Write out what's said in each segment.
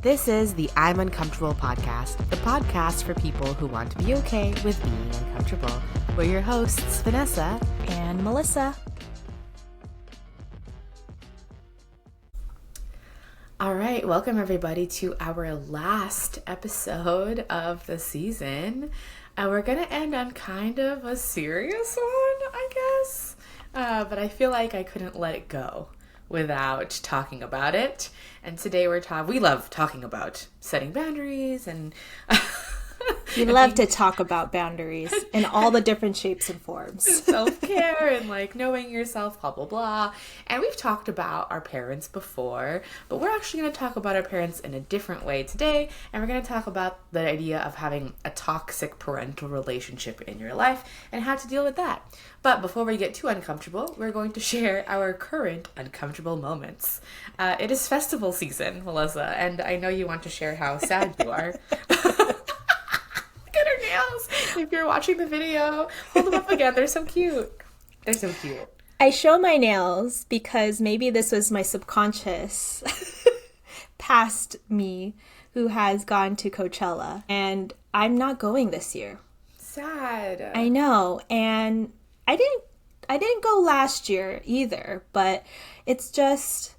This is the I'm Uncomfortable podcast, the podcast for people who want to be okay with being uncomfortable. We're your hosts, Vanessa and Melissa. All right, welcome everybody to our last episode of the season. We're going to end on kind of a serious one, I guess, but I feel like I couldn't let it go without talking about it. And today we love talking about setting boundaries and we love to talk about boundaries in all the different shapes and forms. Self-care and like knowing yourself, blah, blah, blah. And we've talked about our parents before, but we're actually going to talk about our parents in a different way today. And we're going to talk about the idea of having a toxic parental relationship in your life and how to deal with that. But before we get too uncomfortable, we're going to share our current uncomfortable moments. It is festival season, Melissa, and I know you want to share how sad you are. Look at her nails. If you're watching the video, hold them up again. They're so cute. They're so cute. I show my nails because maybe this was my subconscious past me who has gone to Coachella, and I'm not going this year. Sad. I know, and I didn't go last year either, but it's just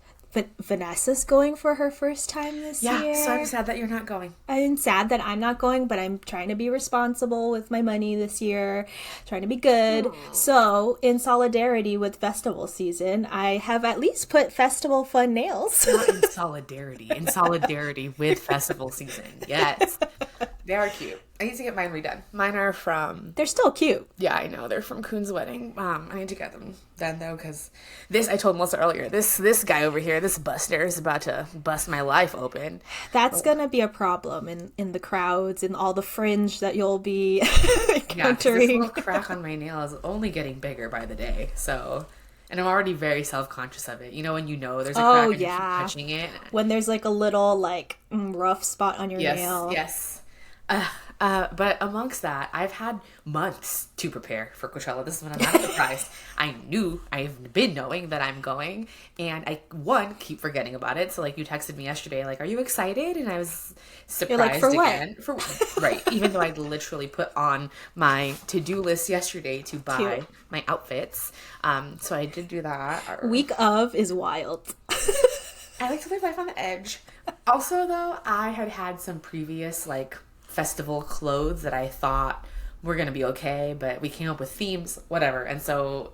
Vanessa's going for her first time this year. Yeah, so I'm sad that you're not going. I'm sad that I'm not going, but I'm trying to be responsible with my money this year, trying to be good. So, in solidarity with festival season, I have at least put festival fun nails. Not in solidarity with festival season. Yes. They are cute. I need to get mine redone. Mine are from... They're still cute. Yeah, I know. They're from Kuhn's wedding. I need to get them done, though, because I told Melissa earlier, this guy over here, this buster, is about to bust my life open. That's going to be a problem in the crowds and all the fringe that you'll be encountering. Yeah, this little crack on my nail is only getting bigger by the day, so... And I'm already very self-conscious of it. You know when you know there's a crack and you keep touching it? When there's like a little like rough spot on your nail. Yes. But amongst that, I've had months to prepare for Coachella. This is when I'm not surprised. I've been knowing that I'm going, and I keep forgetting about it. So like you texted me yesterday, like, are you excited? And I was surprised. You're like, for again. what? For right. Even though I literally put on my to-do list yesterday to buy my outfits. So I did do that. Week of is wild. I like to live life on the edge. Also, though, I had some previous like festival clothes that I thought were going to be okay, but we came up with themes, whatever. And so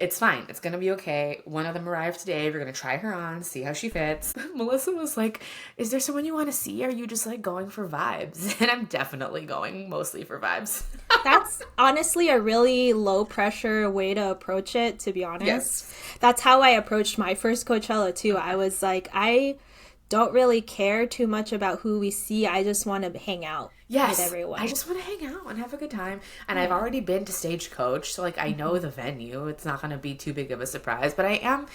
it's fine. It's going to be okay. One of them arrived today. We're going to try her on, see how she fits. Melissa was like, is there someone you want to see? Or are you just like going for vibes? And I'm definitely going mostly for vibes. That's honestly a really low pressure way to approach it, to be honest. Yes. That's how I approached my first Coachella too. I was like, I don't really care too much about who we see. I just want to hang out with everyone. I just want to hang out and have a good time. And I've already been to Stagecoach, so like I know the venue. It's not going to be too big of a surprise, but I am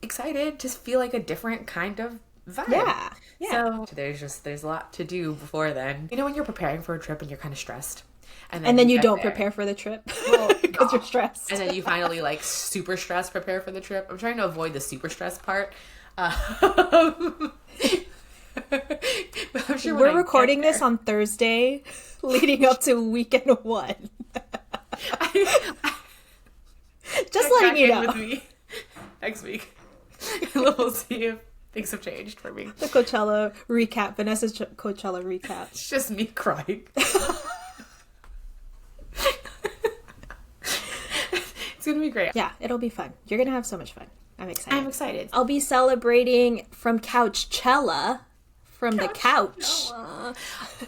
excited to feel like a different kind of vibe. Yeah. So there's a lot to do before then. You know when you're preparing for a trip and you're kind of stressed? And then you don't prepare for the trip because you're stressed. And then you finally like super stressed prepare for the trip. I'm trying to avoid the super stressed part. Sure we're recording this on Thursday leading up to weekend one. Just letting you know. With me next week. We'll see if things have changed for me. The Coachella recap, Vanessa's Coachella recap. It's just me crying. It's gonna be great. Yeah, it'll be fun. You're gonna have so much fun. I'm excited. I'll be celebrating from Couchella, the couch.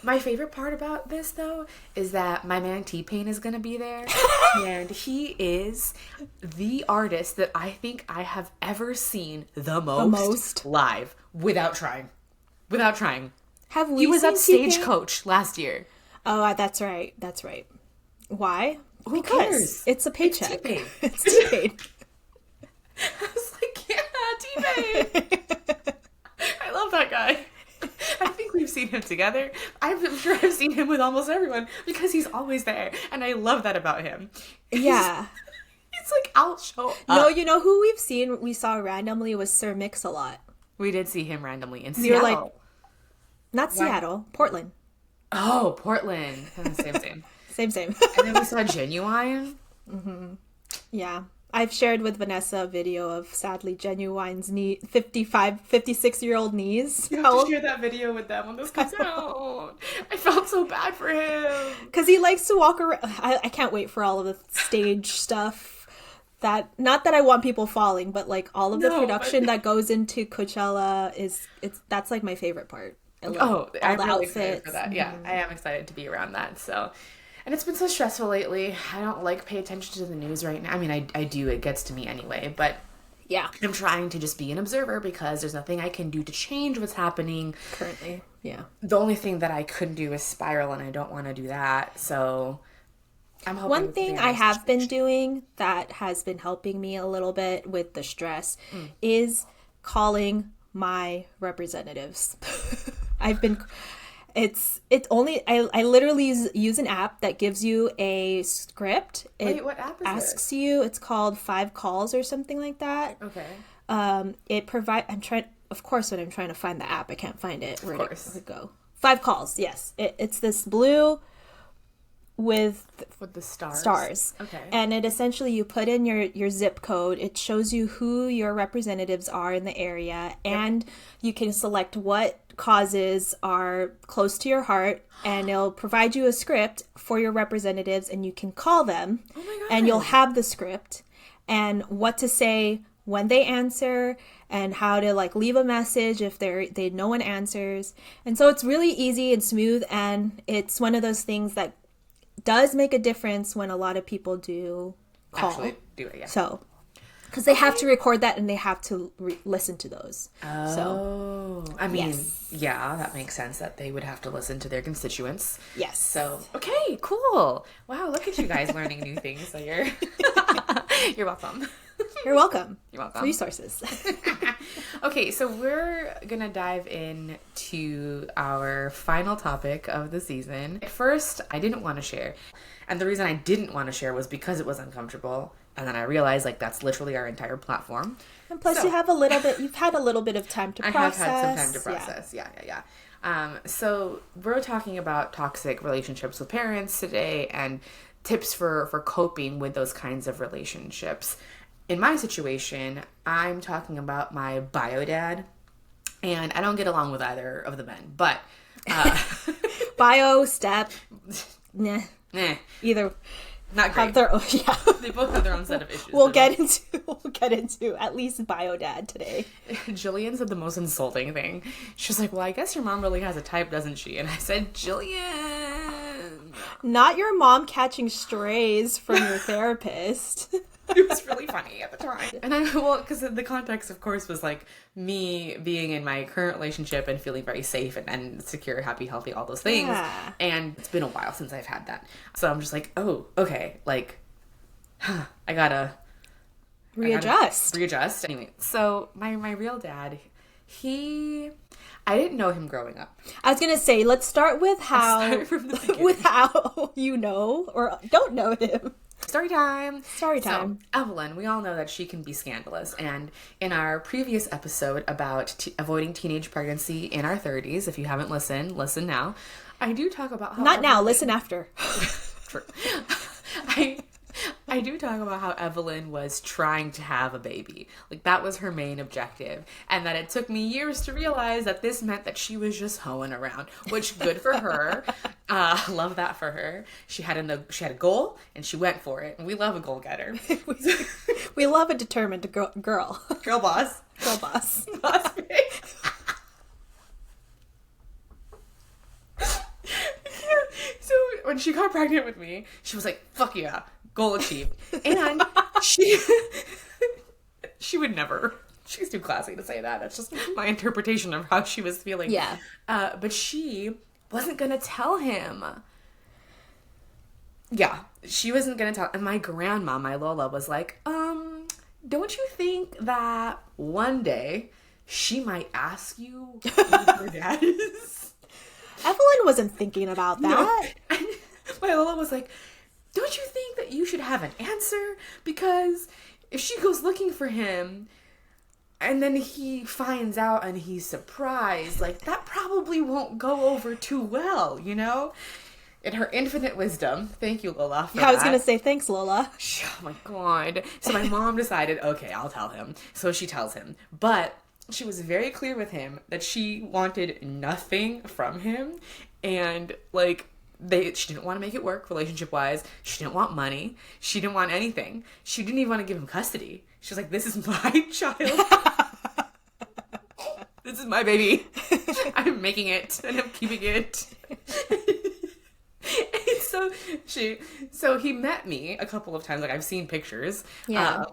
My favorite part about this, though, is that my man T-Pain is going to be there. And he is the artist that I think I have ever seen the most live without trying. Have we He was seen at Stagecoach last year. Oh, that's right. Why? Who cares? It's a paycheck. It's T-Pain. I was like, yeah, T-Pain. I love that guy. I think we've seen him together. I'm sure I've seen him with almost everyone because he's always there. And I love that about him. Yeah. He's like, I'll show up. No, you know who we saw randomly was Sir Mix-a-Lot. We did see him randomly in You're Seattle. Not Why? Seattle, Portland. Oh, Portland. Same. Same. And then we saw Genuine. Yeah. I've shared with Vanessa a video of, sadly, Genuine's 56-year-old knees. You have to share that video with them when this comes out. I felt so bad for him. Because he likes to walk around. I can't wait for all of the stage stuff. Not that I want people falling, but like all of the production that goes into Coachella that's like my favorite part. I'm the really excited for that. Yeah, I am excited to be around that. So, and it's been so stressful lately. I don't pay attention to the news right now. I mean, I do. It gets to me anyway. But yeah, I'm trying to just be an observer because there's nothing I can do to change what's happening currently. Yeah. The only thing that I couldn't do is spiral, and I don't want to do that. So I'm hoping. One thing I have been doing that has been helping me a little bit with the stress is calling my representatives. It's only, I literally use an app that gives you a script. Wait, what app is asks you, it's called 5 Calls or something like that. Okay. Of course, when I'm trying to find the app, I can't find it. Where'd it go? 5 Calls, yes. It's this blue with the stars. Okay. And it essentially, you put in your zip code. It shows you who your representatives are in the area, and you can select what causes are close to your heart, and it'll provide you a script for your representatives, and you can call them. Oh my God. And you'll have the script and what to say when they answer, and how to like leave a message if no one answers. And so it's really easy and smooth, and it's one of those things that does make a difference when a lot of people do call. Actually do it, yeah. So, because they have to record that and they have to listen to those. Oh, I mean, yeah, that makes sense that they would have to listen to their constituents. Yes. So, okay, cool. Wow, look at you guys learning new things. So you're welcome. You're welcome. You're welcome. Resources. Okay, so we're gonna dive into our final topic of the season. At first, I didn't want to share. And the reason I didn't want to share was because it was uncomfortable. And then I realized, like, that's literally our entire platform. And plus, you've had a little bit of time to process. I have had some time to process. Yeah. So we're talking about toxic relationships with parents today and tips for coping with those kinds of relationships. In my situation, I'm talking about my bio dad, and I don't get along with either of the men, but bio, step, nah. Either not great. have their own, yeah. They both have their own set of issues. We'll get into at least bio dad today. Jillian said the most insulting thing. She was like, "Well, I guess your mom really has a type, doesn't she?" And I said, "Jillian, not your mom catching strays from your therapist." It was really funny at the time. And because the context, of course, was like me being in my current relationship and feeling very safe and secure, happy, healthy, all those things. Yeah. And it's been a while since I've had that. So I'm just like, oh, okay, like, I gotta readjust. Anyway, so my real dad, I didn't know him growing up. I was gonna say, let's start with how you know or don't know him. Story time. So, Evelyn, we all know that she can be scandalous. And in our previous episode about avoiding teenage pregnancy in our 30s, if you haven't listened, listen now. I do talk about how... Not now, listen after. True. I do talk about how Evelyn was trying to have a baby. Like, that was her main objective. And that it took me years to realize that this meant that she was just hoeing around. Which, good for her. Love that for her. She had a goal, and she went for it. And we love a goal-getter. We love a determined girl. Girl boss. Girl boss. Boss babe. So, when she got pregnant with me, she was like, fuck yeah. Goal achieved. And she would never. She's too classy to say that. That's just my interpretation of how she was feeling. Yeah. But she wasn't going to tell him. Yeah. She wasn't going to tell. And my grandma, my Lola, was like, don't you think that one day she might ask you who your dad is? Evelyn wasn't thinking about that. No. And my Lola was like, don't you think that you should have an answer? Because if she goes looking for him, And then he finds out and he's surprised. Like, that probably won't go over too well, you know? In her infinite wisdom, thank you, Lola, for that. I was going to say, thanks, Lola. Oh my God. So my mom decided, okay, I'll tell him. So she tells him. But she was very clear with him that she wanted nothing from him. And, like, she didn't want to make it work relationship-wise. She didn't want money. She didn't want anything. She didn't even want to give him custody. She was like, this is my child. This is my baby. I'm making it and I'm keeping it. And so he met me a couple of times. Like, I've seen pictures. Yeah.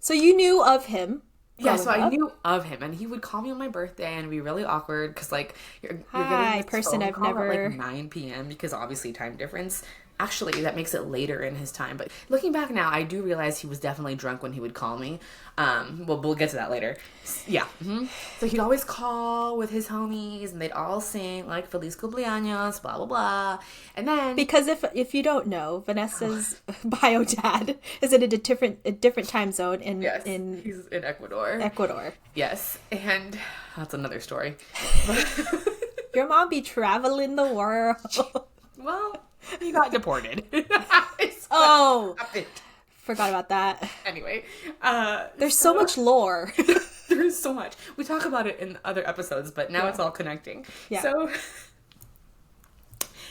So you knew of him. Yeah, so I knew of him, and he would call me on my birthday, and it'd be really awkward because, like, you're getting this person phone I've call never at, like, 9 p.m. because obviously time difference. Actually, that makes it later in his time. But looking back now, I do realize he was definitely drunk when he would call me. Well, we'll get to that later. Yeah. Mm-hmm. So he'd always call with his homies, and they'd all sing, like, Feliz Cumpleaños, blah, blah, blah. And then... Because if you don't know, Vanessa's bio dad is in a different time zone yes, he's in Ecuador. Ecuador. Yes. And that's another story. Your mom be traveling the world. Well... He got deported. Forgot about that. Anyway. There's so much lore. There's so much. We talk about it in other episodes, but now it's all connecting. Yeah. So,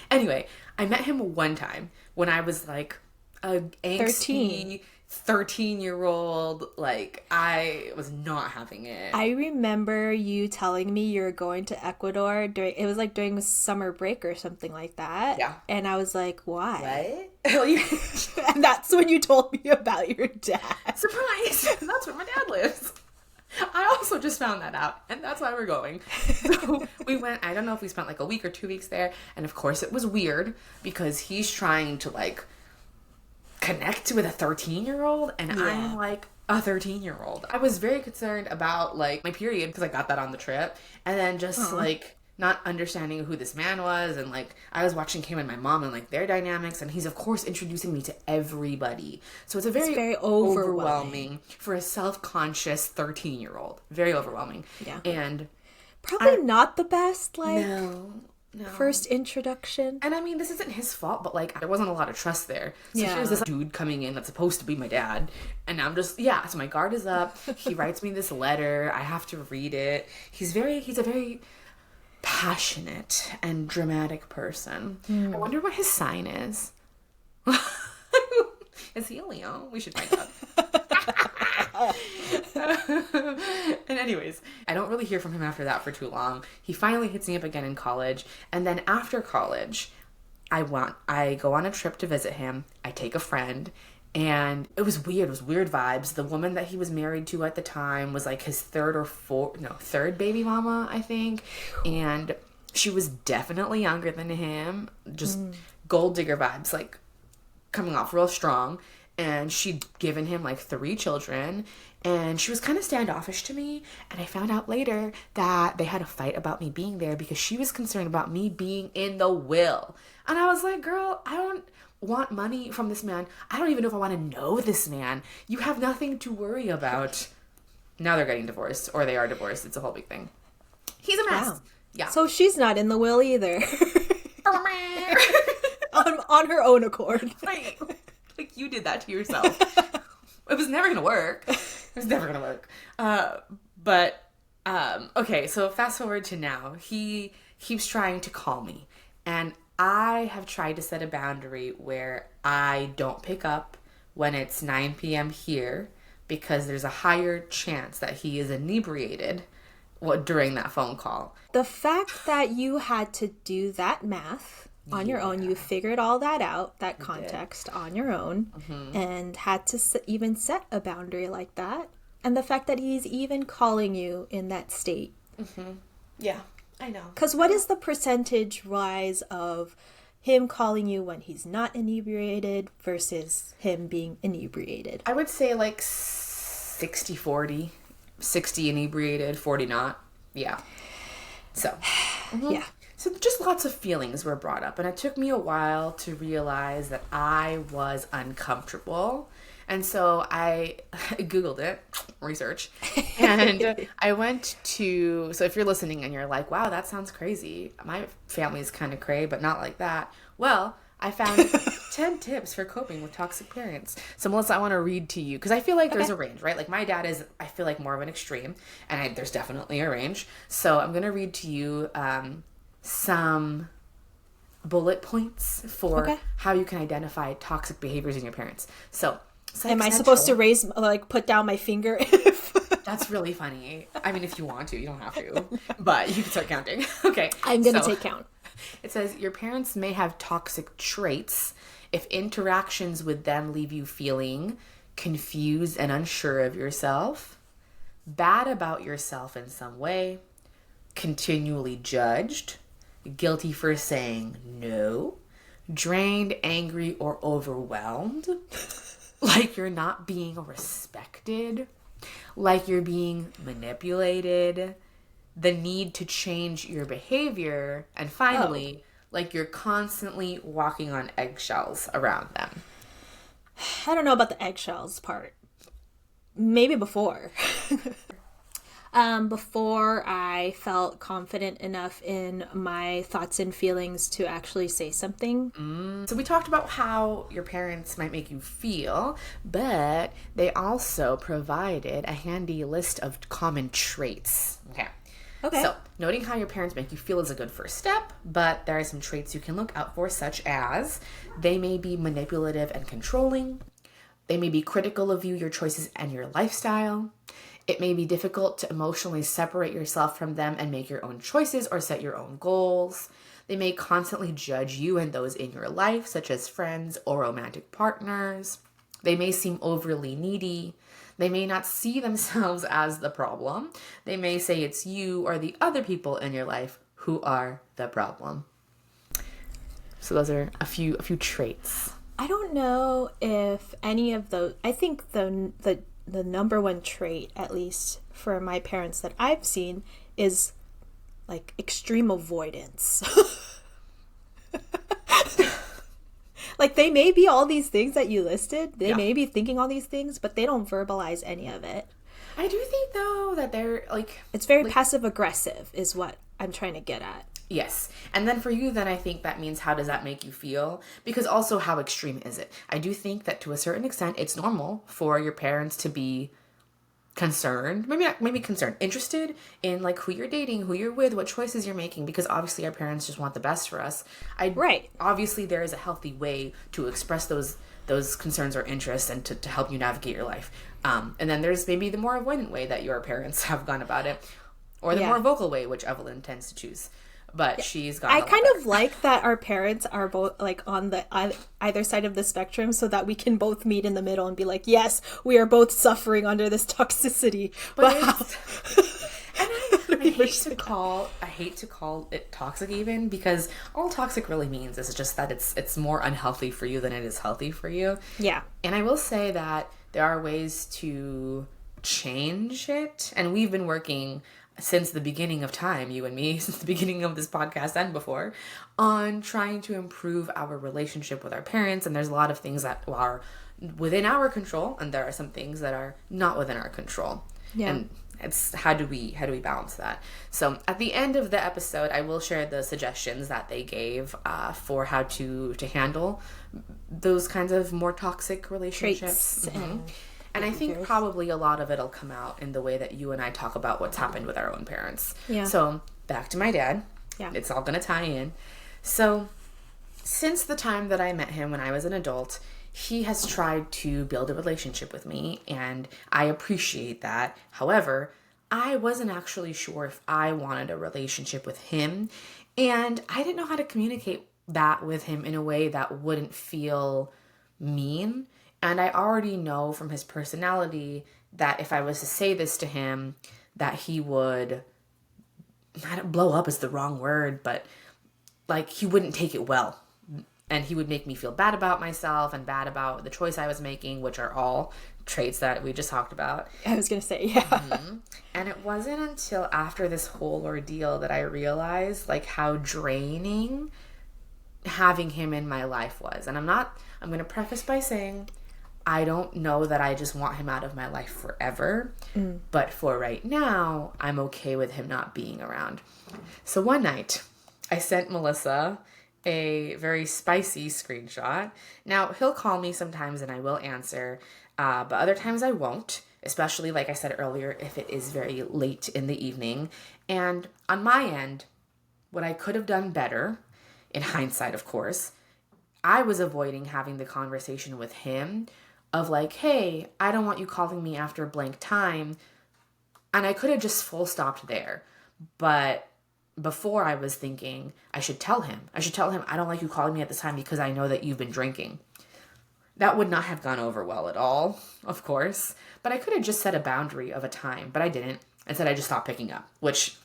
anyway, I met him one time when I was like a angsty 13-year-old. Like, I was not having it. I remember you telling me you were going to Ecuador during summer break or something like that. Yeah. And I was like, why? What? And that's when you told me about your dad. Surprise! That's where my dad lives. I also just found that out, and that's why we're going. So we went, I don't know if we spent like a week or 2 weeks there, and of course it was weird because he's trying to like connect with a 13-year-old, and I'm like a 13-year-old. I was very concerned about like my period because I got that on the trip, and then just like not understanding who this man was, and like I was watching him and my mom and like their dynamics, and he's of course introducing me to everybody. So it's very overwhelming for a self-conscious 13-year-old. Very overwhelming. Yeah. And probably not the best No. First introduction. And I mean, this isn't his fault, but like there wasn't a lot of trust there. So here's this dude coming in that's supposed to be my dad, and I'm just so my guard is up. He writes me this letter. I have to read it. He's a very passionate and dramatic person. I wonder what his sign is. Is he a Leo? We should find out. And anyways, I don't really hear from him after that for too long. He finally hits me up again in college, and then after college, I go on a trip to visit him. I take a friend, and it was weird. It was weird vibes. The woman that he was married to at the time was like his third baby mama, I think, and she was definitely younger than him. Just gold digger vibes, like coming off real strong. And she'd given him like 3 children, and she was kind of standoffish to me. And I found out later that they had a fight about me being there because she was concerned about me being in the will. And I was like, girl, I don't want money from this man. I don't even know if I want to know this man. You have nothing to worry about. Now they're getting divorced, or they are divorced. It's a whole big thing. He's a mess. Wow. Yeah. So she's not in the will either. on her own accord. Right. Like, you did that to yourself. It was never going to work. Okay, so fast forward to now. He keeps trying to call me. And I have tried to set a boundary where I don't pick up when it's 9 p.m. here because there's a higher chance that he is inebriated during that phone call. The fact that you had to do that math on your own, you figured all that out, that context on your own, and had to even set a boundary like that. And the fact that he's even calling you in that state. Yeah, I know. Because what is the percentage rise of him calling you when he's not inebriated versus him being inebriated? I would say like 60-40. 60 inebriated, 40 not. Yeah. So. Yeah. So just lots of feelings were brought up, and it took me a while to realize that I was uncomfortable, And so I Googled it, research, and I went to, so if you're listening and you're like, wow, that sounds crazy. My family's kind of cray, but not like that. Well, I found 10 tips for coping with toxic parents. So Melissa, I want to read to you because I feel like there's a range, right? Like my dad is, I feel like more of an extreme, and there's definitely a range. So I'm going to read to you some bullet points for how you can identify toxic behaviors in your parents. So am I supposed to put down my finger? That's really funny. I mean, if you want to, you don't have to, but you can start counting. Okay. I'm going to take count. It says your parents may have toxic traits if interactions with them leave you feeling confused and unsure of yourself, bad about yourself in some way, continually judged, guilty for saying no, drained, angry, or overwhelmed, like you're not being respected, like you're being manipulated, the need to change your behavior, and finally, like you're constantly walking on eggshells around them. I don't know about the eggshells part. Maybe before. Before I felt confident enough in my thoughts and feelings to actually say something. So we talked about how your parents might make you feel, but they also provided a handy list of common traits. Okay. So, noting how your parents make you feel is a good first step, but there are some traits you can look out for, such as they may be manipulative and controlling. They may be critical of you, your choices, and your lifestyle. It may be difficult to emotionally separate yourself from them and make your own choices or set your own goals. They may constantly judge you and those in your life, such as friends or romantic partners. They may seem overly needy. They may not see themselves as the problem. They may say it's you or the other people in your life who are the problem. So those are a few traits. I don't know if any of those. I think the number one trait, at least for my parents that I've seen, is like extreme avoidance. Like, they may be all these things that you listed. They may be thinking all these things, but they don't verbalize any of it. I do think, though, that they're, like... It's very passive-aggressive is what I'm trying to get at. Yes. And then for you, then I think that means how does that make you feel? Because also, how extreme is it? I do think that to a certain extent, it's normal for your parents to be concerned, maybe concerned, interested in like who you're dating, who you're with, what choices you're making, because obviously our parents just want the best for us. Right. Obviously there is a healthy way to express those concerns or interests and to help you navigate your life. And then there's maybe the more avoidant way that your parents have gone about it, or the more vocal way, which Evelyn tends to choose. But she's got. I kind of like that our parents are both like on the either side of the spectrum, so that we can both meet in the middle and be like, yes, we are both suffering under this toxicity. But and I hate to call it toxic even, because all toxic really means is just that it's more unhealthy for you than it is healthy for you. Yeah. And I will say that there are ways to change it, and we've been working since the beginning of time, you and me, since the beginning of this podcast and before, on trying to improve our relationship with our parents. And there's a lot of things that are within our control, and there are some things that are not within our control. Yeah. And it's how do we balance that? So at the end of the episode, I will share the suggestions that they gave for how to handle those kinds of more toxic relationships. And I think probably a lot of it'll come out in the way that you and I talk about what's happened with our own parents. Yeah. So back to my dad. Yeah. It's all going to tie in. So since the time that I met him when I was an adult, he has tried to build a relationship with me, and I appreciate that. However, I wasn't actually sure if I wanted a relationship with him, and I didn't know how to communicate that with him in a way that wouldn't feel mean. And I already know from his personality that if I was to say this to him, that he would, not blow up is the wrong word, but like he wouldn't take it well. And he would make me feel bad about myself and bad about the choice I was making, which are all traits that we just talked about. I was going to say, yeah. And it wasn't until after this whole ordeal that I realized like how draining having him in my life was. And I'm going to preface by saying, I don't know that I just want him out of my life forever, but for right now, I'm okay with him not being around. So one night, I sent Melissa a very spicy screenshot. Now, he'll call me sometimes and I will answer, but other times I won't, especially, like I said earlier, if it is very late in the evening. And on my end, what I could have done better, in hindsight, of course, I was avoiding having the conversation with him of like, hey, I don't want you calling me after blank time. And I could have just full stopped there. But before I was thinking, I should tell him, I don't like you calling me at this time because I know that you've been drinking. That would not have gone over well at all, of course. But I could have just set a boundary of a time, but I didn't. Instead, I just stopped picking up, which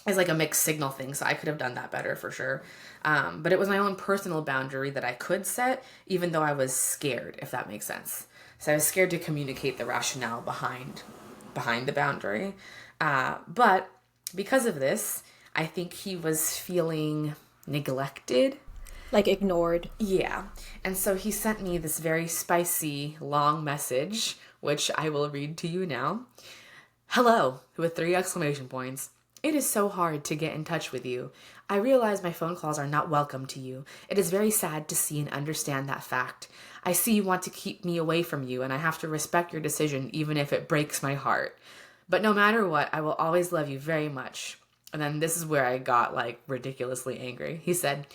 is like a mixed signal thing, so I could have done that better for sure. But it was my own personal boundary that I could set, even though I was scared, if that makes sense. So I was scared to communicate the rationale behind the boundary. But because of this, I think he was feeling neglected. Like ignored. Yeah. And so he sent me this very spicy, long message, which I will read to you now. Hello, with 3 exclamation points. It is so hard to get in touch with you. I realize my phone calls are not welcome to you. It is very sad to see and understand that fact. I see you want to keep me away from you, and I have to respect your decision even if it breaks my heart. But no matter what, I will always love you very much. And then this is where I got like ridiculously angry. He said,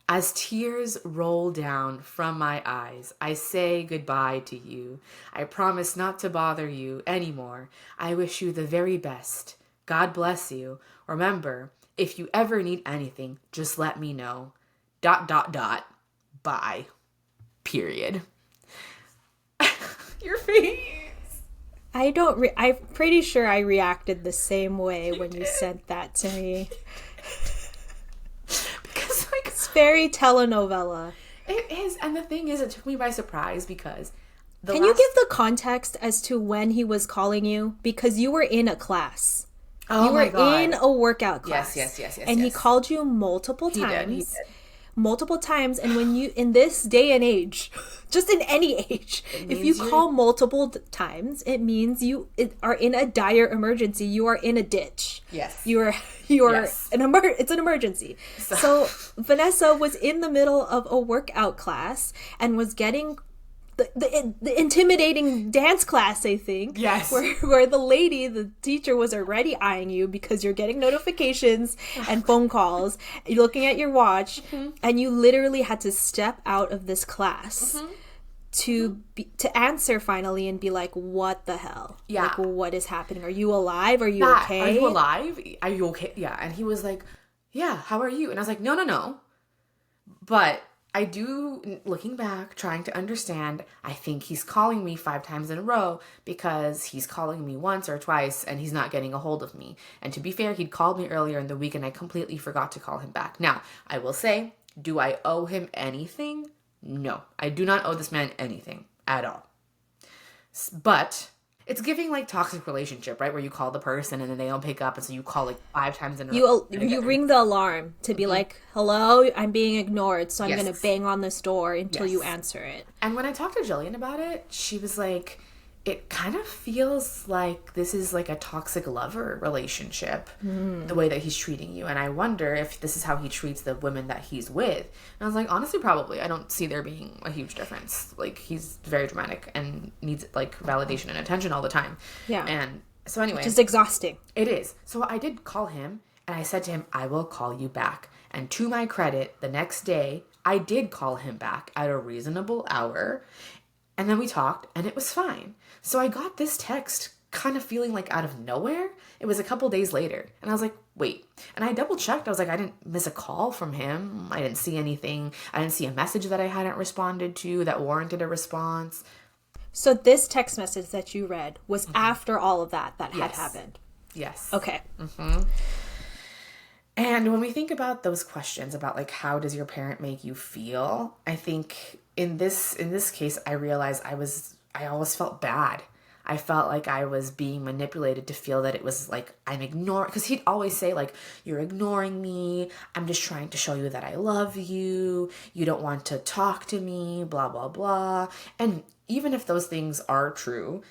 as tears roll down from my eyes, I say goodbye to you. I promise not to bother you anymore. I wish you the very best. God bless you. Remember, if you ever need anything, just let me know. ... Bye. Period. Your face. I'm pretty sure I reacted the same way when you sent that to me. Because like it's very telenovela. It is, and the thing is, it took me by surprise because Can you give the context as to when he was calling you? Because you were in a class. Oh you my were God. in a workout class. Yes. And he called you multiple times. He did. Multiple times. And when you, in this day and age, just in any age, if you call multiple times, it means you are in a dire emergency. You are in a ditch. Yes. You are Yes. it's an emergency. So Vanessa was in the middle of a workout class and was getting the intimidating dance class, I think. Yes. Where the teacher was already eyeing you because you're getting notifications and phone calls. You're looking at your watch, and you literally had to step out of this class to answer finally and be like, what the hell? Yeah. Like, what is happening? Are you alive? Are you okay? Are you alive? Are you okay? Yeah. And he was like, yeah, how are you? And I was like, no. But I do, looking back, trying to understand, I think he's calling me 5 times in a row because he's calling me once or twice and he's not getting a hold of me. And to be fair, he'd called me earlier in the week and I completely forgot to call him back. Now, I will say, do I owe him anything? No, I do not owe this man anything at all. But it's giving like toxic relationship, right? Where you call the person and then they don't pick up, and so you call like 5 times in a row. You ring the alarm to be like, hello, I'm being ignored, so I'm Yes. going to bang on this door until Yes. you answer it. And when I talked to Jillian about it, she was like, it kind of feels like this is like a toxic lover relationship, the way that he's treating you. And I wonder if this is how he treats the women that he's with. And I was like, honestly, probably. I don't see there being a huge difference. Like, he's very dramatic and needs like validation and attention all the time. Yeah. And so anyway. Just exhausting. It is. So I did call him and I said to him, I will call you back. And to my credit, the next day, I did call him back at a reasonable hour. And then we talked and it was fine. So I got this text kind of feeling like out of nowhere. It was a couple days later. And I was like, wait. And I double checked. I was like, I didn't miss a call from him. I didn't see anything. I didn't see a message that I hadn't responded to that warranted a response. So this text message that you read was after all of that had Yes. happened. Yes. Okay. And when we think about those questions about like, how does your parent make you feel? I think in this case, I realized I always felt bad. I felt like I was being manipulated to feel that it was like I'm ignoring, because he'd always say like, you're ignoring me. I'm just trying to show you that I love you. You don't want to talk to me, blah, blah, blah. And even if those things are true,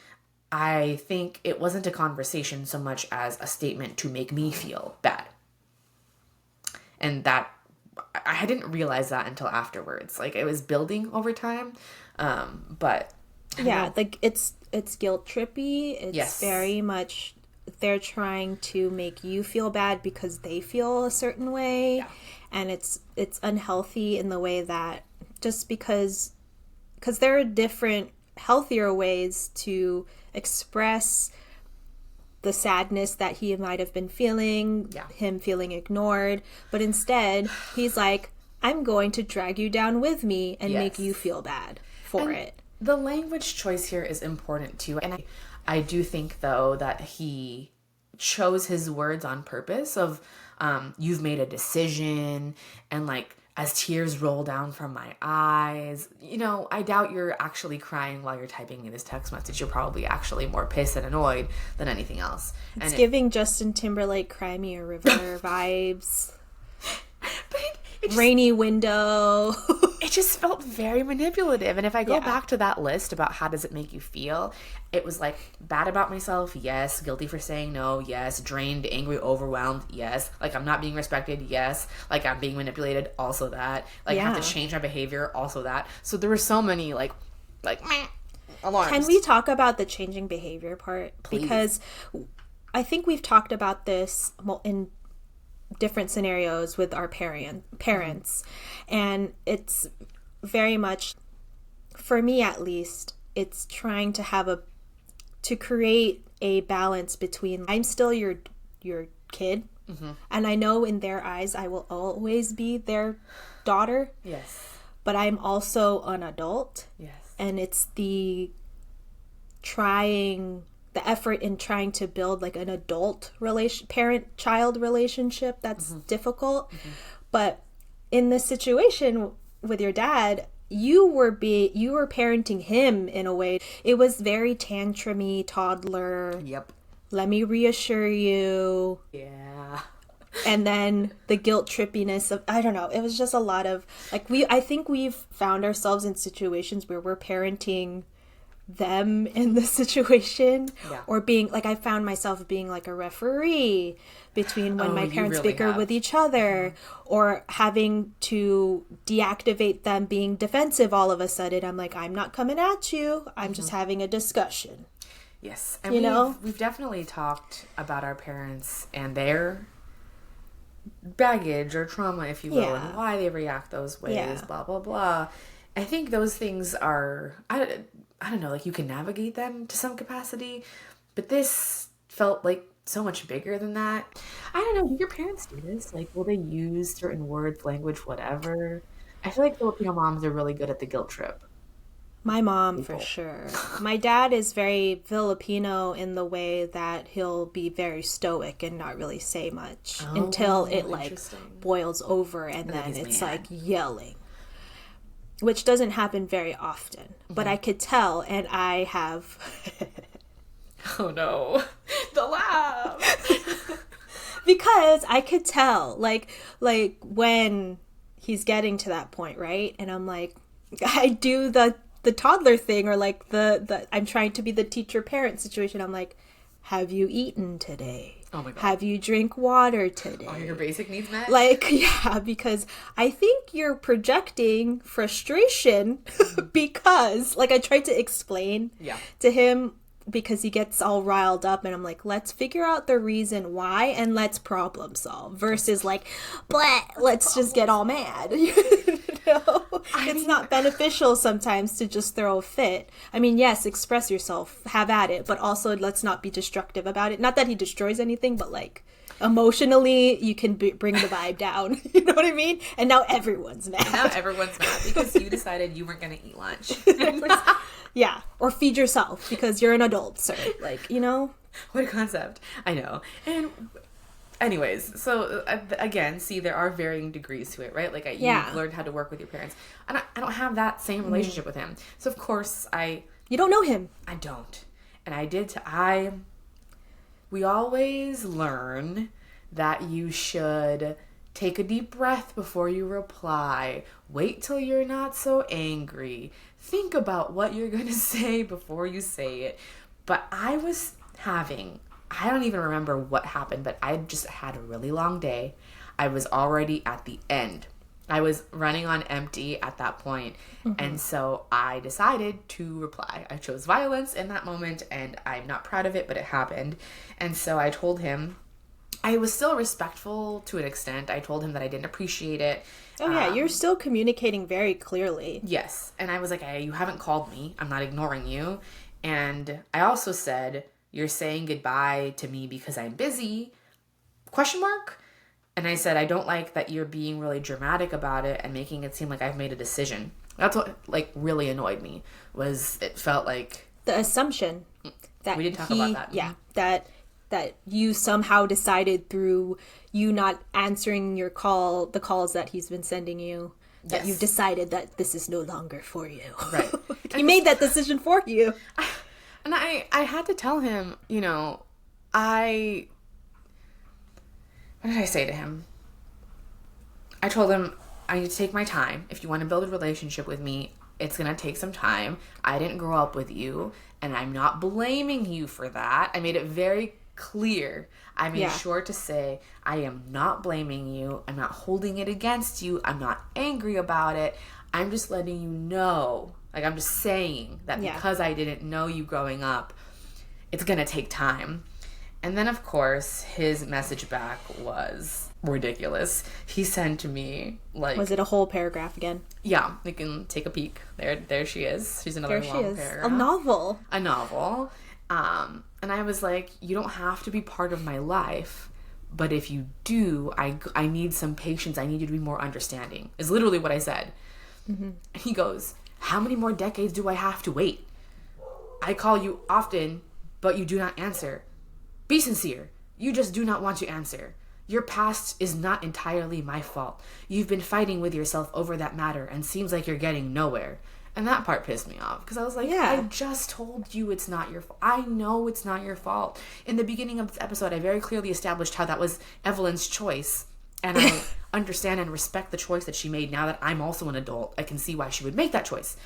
I think it wasn't a conversation so much as a statement to make me feel bad. And that, I didn't realize that until afterwards. Like, it was building over time. But yeah, like it's guilt trippy. It's Yes. very much they're trying to make you feel bad because they feel a certain way. Yeah. And it's unhealthy in the way that just because there are different healthier ways to express the sadness that he might have been feeling, Yeah. him feeling ignored, but instead he's like, I'm going to drag you down with me and make Yes. you feel bad for it. The language choice here is important too. And I do think, though, that he chose his words on purpose of, you've made a decision, and like, as tears roll down from my eyes, I doubt you're actually crying while you're typing me this text message. You're probably actually more pissed and annoyed than anything else. It's giving Justin Timberlake Cry Me a River vibes. But it just, Rainy window. it just felt very manipulative. And if I go Yeah. back to that list about how does it make you feel, it was like, bad about myself, yes. Guilty for saying no, yes. Drained, angry, overwhelmed, yes. Like, I'm not being respected, yes. Like, I'm being manipulated, also that. Like, I have Yeah. to change my behavior, also that. So there were so many like meh, alarms. Can we talk about the changing behavior part? Please. Because I think we've talked about this in different scenarios with our parents. And it's very much, for me at least, it's trying to create a balance between, I'm still your kid, and I know in their eyes I will always be their daughter, Yes. but I'm also an adult. Yes. And it's the effort in trying to build like an adult parent-child relationship that's difficult. But in this situation with your dad, you were parenting him in a way. It was very tantrumy, toddler. Yep. Let me reassure you. Yeah. And then the guilt trippiness of, I don't know, it was just a lot of like, I think we've found ourselves in situations where we're parenting them in the situation. Yeah. Or being like, I found myself being like a referee between when my you parents really bicker have. with each other, or having to deactivate them being defensive all of a sudden. I'm like, I'm not coming at you, I'm just having a discussion. Yes. And we've definitely talked about our parents and their baggage or trauma, if you will, Yeah. and why they react those ways, Yeah. blah, blah, blah. I think those things are, I don't know, like, you can navigate them to some capacity, but this felt like so much bigger than that. I don't know, do your parents do this? Like, will they use certain words, language, whatever? I feel like Filipino moms are really good at the guilt trip. My mom, for sure. My dad is very Filipino in the way that he'll be very stoic and not really say much until it like interesting. boils over, and then he's it's mad. like yelling, which doesn't happen very often. But I could tell, and I have Oh no. The laugh. because I could tell like when he's getting to that point, right? And I'm like, I do the toddler thing, or like the I'm trying to be the teacher parent situation. I'm like, have you eaten today? Oh my God. Have you drink water today? Are your basic needs met? Like, yeah, because I think you're projecting frustration because, like, I tried to explain Yeah. to him because he gets all riled up, and I'm like, let's figure out the reason why and let's problem solve versus like, blah, let's just get all mad. It's not beneficial sometimes to just throw a fit. I mean, yes, express yourself, have at it, but also let's not be destructive about it. Not that he destroys anything, but like emotionally, you can bring the vibe down. You know what I mean? And now everyone's mad. Now everyone's mad because you decided you weren't going to eat lunch. Yeah, or feed yourself because you're an adult, sir. Like, you know? What a concept. I know. And anyways, so again, see, there are varying degrees to it, right? Like, you've learned how to work with your parents. And I don't have that same relationship with him. So, of course, You don't know him. I don't. And we always learn that you should take a deep breath before you reply. Wait till you're not so angry. Think about what you're going to say before you say it. But I don't even remember what happened, but I just had a really long day. I was already at the end. I was running on empty at that point. And so I decided to reply. I chose violence in that moment, and I'm not proud of it, but it happened. And so I told him, I was still respectful to an extent. I told him that I didn't appreciate it. Oh, yeah, you're still communicating very clearly. Yes. And I was like, hey, you haven't called me. I'm not ignoring you. And I also said, you're saying goodbye to me because I'm busy? ? And I said, I don't like that you're being really dramatic about it and making it seem like I've made a decision. That's what, like, really annoyed me, was it felt like... The assumption that we did talk about that. Yeah, that you somehow decided through you not answering the calls that he's been sending you, that you've decided that this is no longer for you. Right. He made that decision for you. And I had to tell him, what did I say to him? I told him, I need to take my time. If you want to build a relationship with me, it's going to take some time. I didn't grow up with you, and I'm not blaming you for that. I made it very clear. I made sure to say, I am not blaming you. I'm not holding it against you. I'm not angry about it. I'm just letting you know. Like, I'm just saying that because I didn't know you growing up, it's going to take time. And then, of course, his message back was ridiculous. He sent to me, like... Was it a whole paragraph again? Yeah, you can take a peek. There she is. She's another long paragraph. A novel. A novel. And I was like, you don't have to be part of my life, but if you do, I need some patience. I need you to be more understanding, is literally what I said. And he goes, how many more decades do I have to wait? I call you often, but you do not answer. Be sincere. You just do not want to answer. Your past is not entirely my fault. You've been fighting with yourself over that matter and seems like you're getting nowhere. And that part pissed me off because I was like, I just told you it's not your fault. I know it's not your fault. In the beginning of this episode, I very clearly established how that was Evelyn's choice. And I understand and respect the choice that she made. Now that I'm also an adult, I can see why she would make that choice.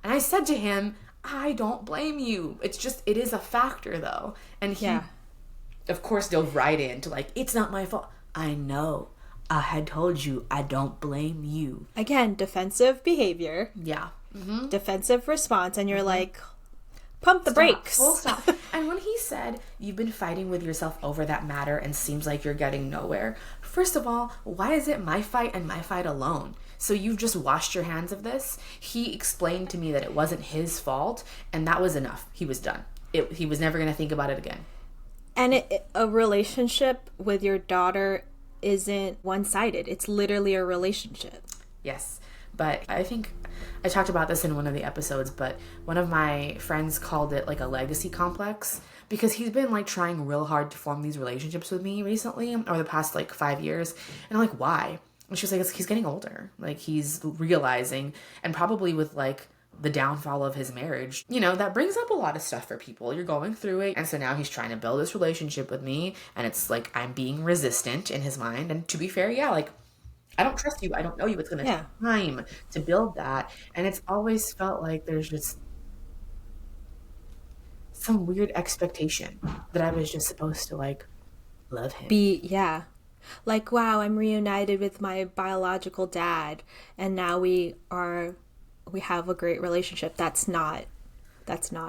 And I said to him, I don't blame you. It's just, it is a factor though. And he... of course, dove right into like, it's not my fault. I know. I had told you I don't blame you. Again, defensive behavior. Yeah. Defensive response. And you're like, pump the brakes. Full stop. And when he said, you've been fighting with yourself over that matter and seems like you're getting nowhere. First of all, why is it my fight and my fight alone? So you've just washed your hands of this? He explained to me that it wasn't his fault. And that was enough. He was done. He was never going to think about it again. And a relationship with your daughter isn't one-sided. It's literally a relationship. Yes. But I think I talked about this in one of the episodes, but one of my friends called it like a legacy complex because he's been like trying real hard to form these relationships with me recently or the past like 5 years. And I'm like, why? And she's like, he's getting older. Like he's realizing, and probably with like the downfall of his marriage, that brings up a lot of stuff for people. You're going through it. And so now he's trying to build this relationship with me. And it's like, I'm being resistant in his mind. And to be fair, like, I don't trust you. I don't know you. It's going to take time to build that. And it's always felt like there's just some weird expectation that I was just supposed to like love him. Like, wow, I'm reunited with my biological dad. And now we have a great relationship. That's not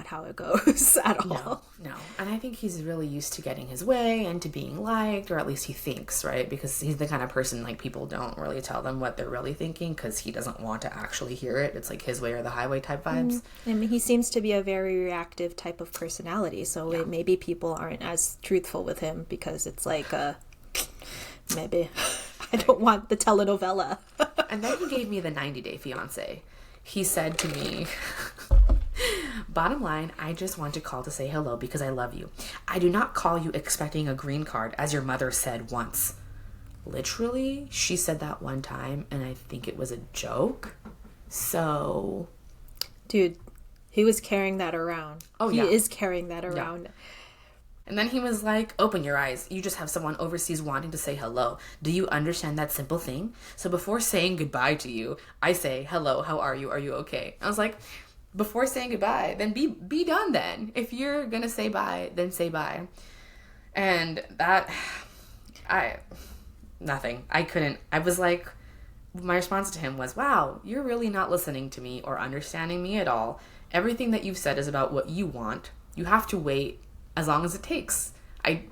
how it goes at all. No. And I think he's really used to getting his way and to being liked, or at least he thinks, right? Because he's the kind of person like people don't really tell them what they're really thinking because he doesn't want to actually hear it. It's like his way or the highway type vibes. I mean, he seems to be a very reactive type of personality. So maybe people aren't as truthful with him because it's like, maybe I don't want the telenovela. And then he gave me the 90-day fiance. He said to me, bottom line, I just want to call to say hello because I love you. I do not call you expecting a green card, as your mother said once. Literally, she said that one time, and I think it was a joke. So... Dude, He was carrying that around. Oh, he yeah. is carrying that around. Yeah. And then he was like, open your eyes. You just have someone overseas wanting to say hello. Do you understand that simple thing? So before saying goodbye to you, I say, hello, how are you? Are you okay? I was like, before saying goodbye, then be done then. If you're going to say bye, then say bye. And that, nothing. I was like, my response to him was, wow, you're really not listening to me or understanding me at all. Everything that you've said is about what you want. You have to wait as long as it takes. I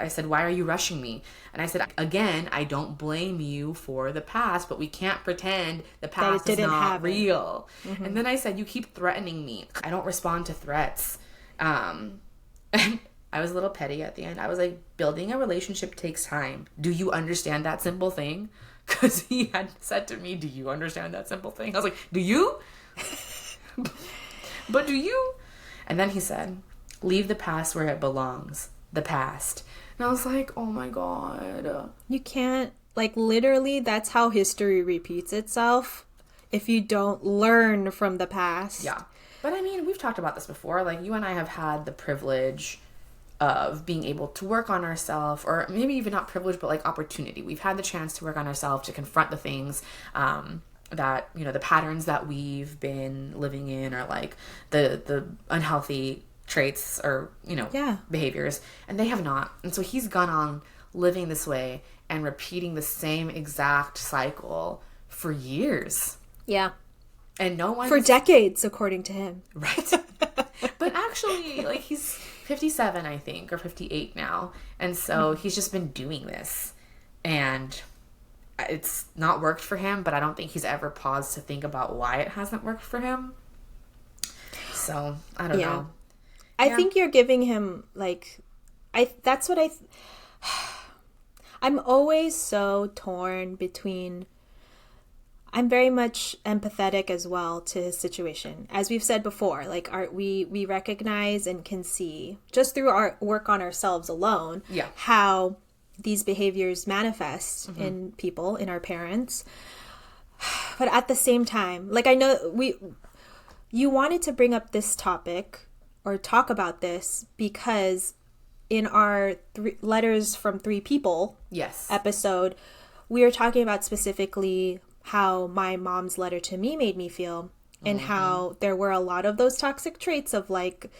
said, why are you rushing me? And I said, again, I don't blame you for the past, but we can't pretend the past is not real. Mm-hmm. And then I said, you keep threatening me. I don't respond to threats. And I was a little petty at the end. I was like, building a relationship takes time. Do you understand that simple thing? Because he had said to me, do you understand that simple thing? I was like, do you? But do you? And then he said, leave the past where it belongs. The past. And I was like, oh my God. You can't, like, literally, that's how history repeats itself if you don't learn from the past. Yeah. But I mean, we've talked about this before. Like, you and I have had the privilege of being able to work on ourselves, or maybe even not privilege, but like opportunity. We've had the chance to work on ourselves, to confront the things that, the patterns that we've been living in, or like the unhealthy traits or, behaviors, and they have not. And so he's gone on living this way and repeating the same exact cycle for years. Yeah. And no one... For decades, according to him. Right. But actually, like, he's 57, I think, or 58 now. And so he's just been doing this. And it's not worked for him, but I don't think he's ever paused to think about why it hasn't worked for him. So, I don't know. I think you're giving him, like, I'm always so torn between, I'm very much empathetic as well to his situation. As we've said before, like, we recognize and can see, just through our work on ourselves alone, how these behaviors manifest in people, in our parents. But at the same time, like, I know you wanted to bring up this topic or talk about this because in our letters from 3 people episode, we were talking about specifically how my mom's letter to me made me feel, and how there were a lot of those toxic traits of, like,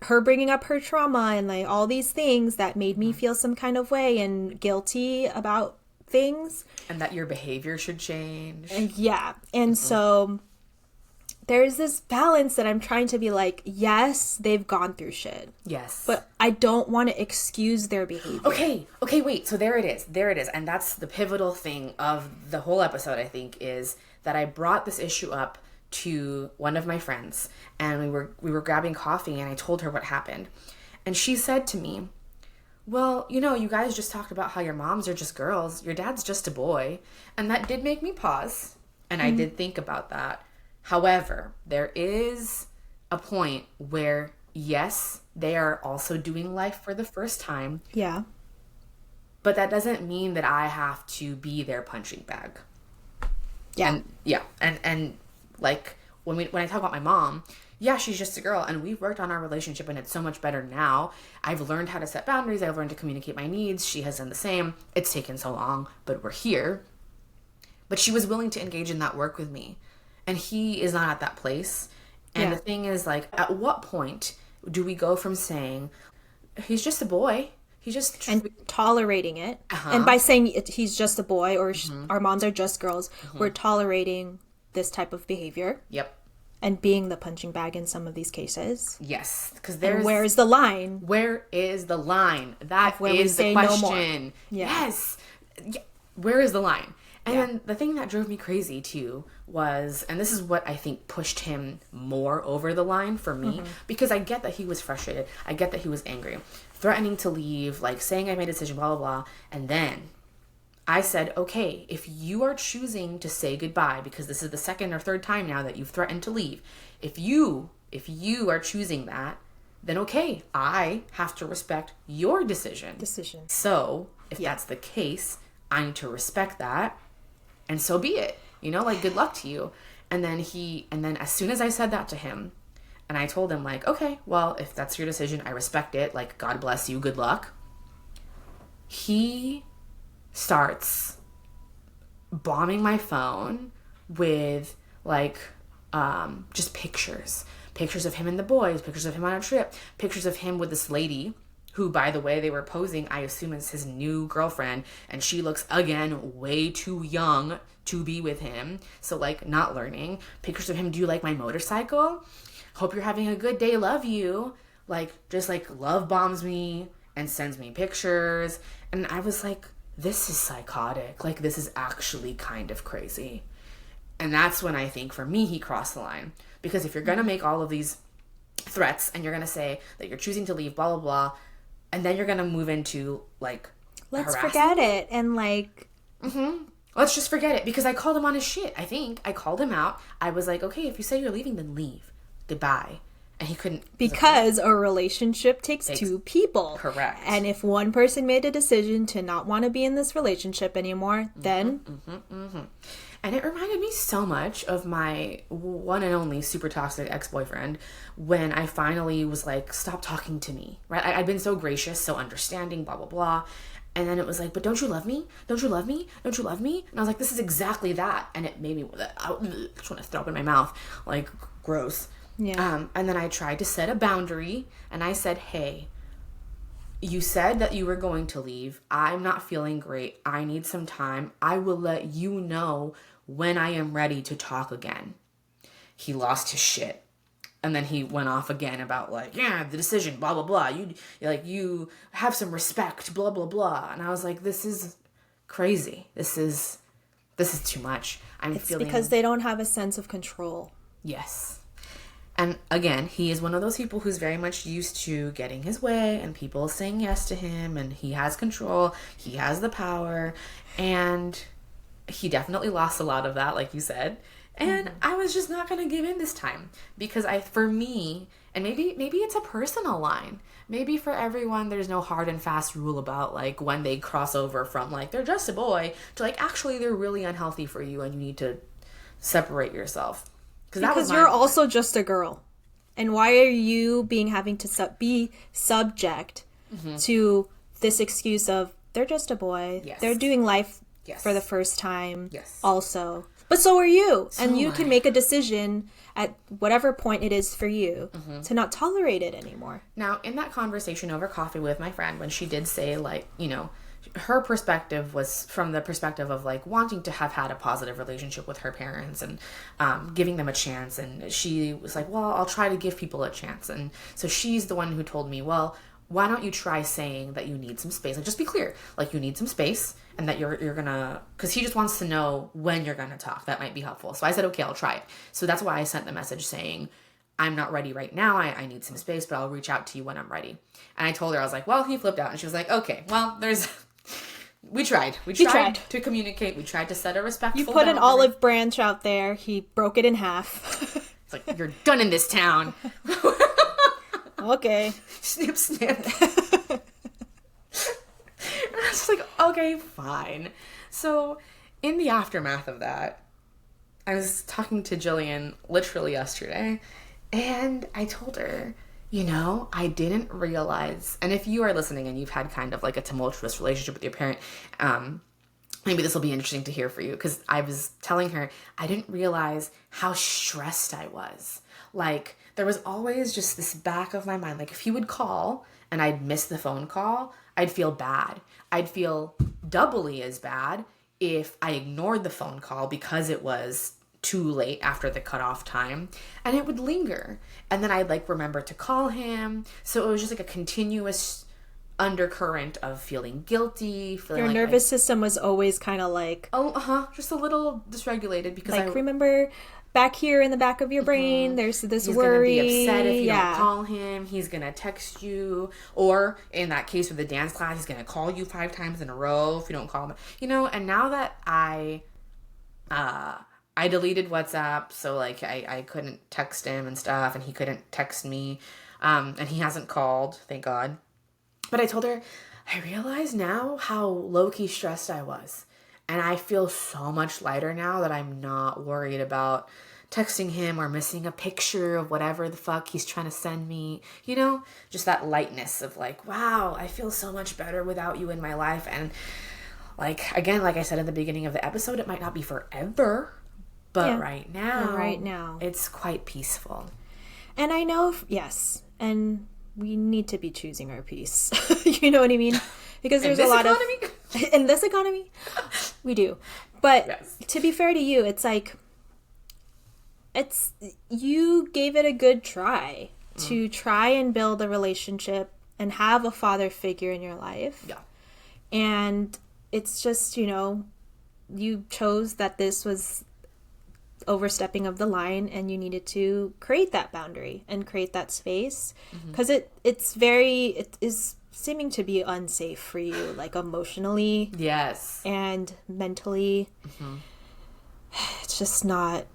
her bringing up her trauma and, like, all these things that made me feel some kind of way and guilty about things. And that your behavior should change. And so there's this balance that I'm trying to be like, yes, they've gone through shit. Yes. But I don't want to excuse their behavior. Okay, wait. So there it is. And that's the pivotal thing of the whole episode, I think, is that I brought this issue up to one of my friends, and we were grabbing coffee, and I told her what happened. And she said to me, well, you guys just talked about how your moms are just girls. Your dad's just a boy. And that did make me pause. And I did think about that. However, there is a point where, yes, they are also doing life for the first time. Yeah. But that doesn't mean that I have to be their punching bag. Yeah. And like, when I talk about my mom, yeah, she's just a girl, and we've worked on our relationship, and it's so much better now. I've learned how to set boundaries. I've learned to communicate my needs. She has done the same. It's taken so long, but we're here. But she was willing to engage in that work with me. And he is not at that place. And the thing is, like, at what point do we go from saying, he's just a boy, and tolerating it. And by saying he's just a boy, or our moms are just girls, we're tolerating this type of behavior. Yep. And being the punching bag in some of these cases. Yes. Because where is the line? Where is the line? That is the question. No more. Yes. Where is the line? And then the thing that drove me crazy too was, and this is what I think pushed him more over the line for me, because I get that he was frustrated. I get that he was angry, threatening to leave, like saying I made a decision, blah, blah, blah. And then I said, okay, if you are choosing to say goodbye, because this is the second or third time now that you've threatened to leave, if you are choosing that, then okay, I have to respect your decision. So if that's the case, I need to respect that. And so be it, like, good luck to you. And then as soon as I said that to him, And I told him, like, okay, well, if that's your decision, I respect it. Like, God bless you. Good luck. He starts bombing my phone with, like, just pictures. Pictures of him and the boys, pictures of him on a trip, pictures of him with this lady who, by the way, they were posing, I assume, is his new girlfriend, and she looks, again, way too young to be with him. So, like, not learning. Pictures of him, do you like my motorcycle? Hope you're having a good day, love you. Like, just, like, love bombs me and sends me pictures. And I was like, this is psychotic. Like, this is actually kind of crazy. And that's when I think, for me, he crossed the line. Because if you're going to make all of these threats and you're going to say that you're choosing to leave, blah, blah, blah, and then you're going to move into, like, let's harassing forget me. it. And, like... Let's just forget it. Because I called him on his shit, I think. I called him out. I was like, okay, if you say you're leaving, then leave. Goodbye. And he couldn't... Because a relationship takes two people. Correct. And if one person made a decision to not want to be in this relationship anymore, then... And it reminded me so much of my one and only super toxic ex-boyfriend when I finally was like, stop talking to me, right? I'd been so gracious, so understanding, blah, blah, blah. And then it was like, but don't you love me? Don't you love me? Don't you love me? And I was like, this is exactly that. And it made me, I just want to throw up in my mouth. Like, gross. Yeah. And then I tried to set a boundary and I said, hey, you said that you were going to leave. I'm not feeling great. I need some time. I will let you know when I am ready to talk again. He lost his shit. And then he went off again about, like, yeah, the decision, blah, blah, blah. You have some respect, blah, blah, blah. And I was like, this is crazy. This is too much. It's because they don't have a sense of control. Yes. And again, he is one of those people who's very much used to getting his way and people saying yes to him, and he has control, he has the power, and he definitely lost a lot of that, like you said. And I was just not going to give in this time because for me, and maybe it's a personal line. Maybe for everyone, there's no hard and fast rule about, like, when they cross over from, like, they're just a boy to, like, actually they're really unhealthy for you and you need to separate yourself. Because you're also just a girl. And why are you having to be subject to this excuse of, they're just a boy. Yes. They're doing life Yes. for the first time Yes. also. But so are you. So and you am can I. make a decision at whatever point it is for you to not tolerate it anymore. Now, in that conversation over coffee with my friend, when she did say, like, you know, her perspective was from the perspective of, like, wanting to have had a positive relationship with her parents and giving them a chance. And she was like, well, I'll try to give people a chance. And so she's the one who told me, well, why don't you try saying that you need some space? Like, just be clear. Like, you need some space and that you're gonna... Because he just wants to know when you're gonna talk. That might be helpful. So I said, okay, I'll try it. So that's why I sent the message saying, I'm not ready right now. I need some space, but I'll reach out to you when I'm ready. And I told her, I was like, well, he flipped out. And she was like, okay, well, there's... We tried. We tried to communicate. We tried to set a respectful You put an boundary. olive branch out there. He broke it in half. It's like, you're done in this town. Okay. Snip, snip. And I was just like, okay, fine. So in the aftermath of that, I was talking to Jillian literally yesterday, and I told her, you know, I didn't realize, and if you are listening and you've had kind of like a tumultuous relationship with your parent, maybe this will be interesting to hear for you, because I was telling her, I didn't realize how stressed I was. Like, there was always just this back of my mind, like, if he would call and I'd miss the phone call, I'd feel bad. I'd feel doubly as bad if I ignored the phone call because it was too late after the cutoff time, and it would linger. And then I'd, like, remember to call him. So it was just like a continuous undercurrent of feeling guilty, feeling Your like nervous system was always kind of like... just a little dysregulated because Like, remember back here in the back of your brain, there's this he's worry. Gonna be upset if you don't call him. He's gonna text you, or in that case with the dance class, he's gonna call you 5 times in a row if you don't call him. You know, and now that I deleted WhatsApp, so, like, I couldn't text him and stuff, and he couldn't text me, and he hasn't called, thank God. But I told her, I realize now how low-key stressed I was. And I feel so much lighter now that I'm not worried about texting him or missing a picture of whatever the fuck he's trying to send me. Just that lightness of like, wow, I feel so much better without you in my life. And like, again, like I said in the beginning of the episode, it might not be forever, but right now, it's quite peaceful. And I know, yes, and we need to be choosing our peace. You know what I mean? Because there's a lot of... In this economy? We do. But to be fair to you, it's like... You gave it a good try to try and build a relationship and have a father figure in your life. Yeah. And it's just, you chose that this was overstepping of the line and you needed to create that boundary and create that space because it is seeming to be unsafe for you, like emotionally and mentally. It's just not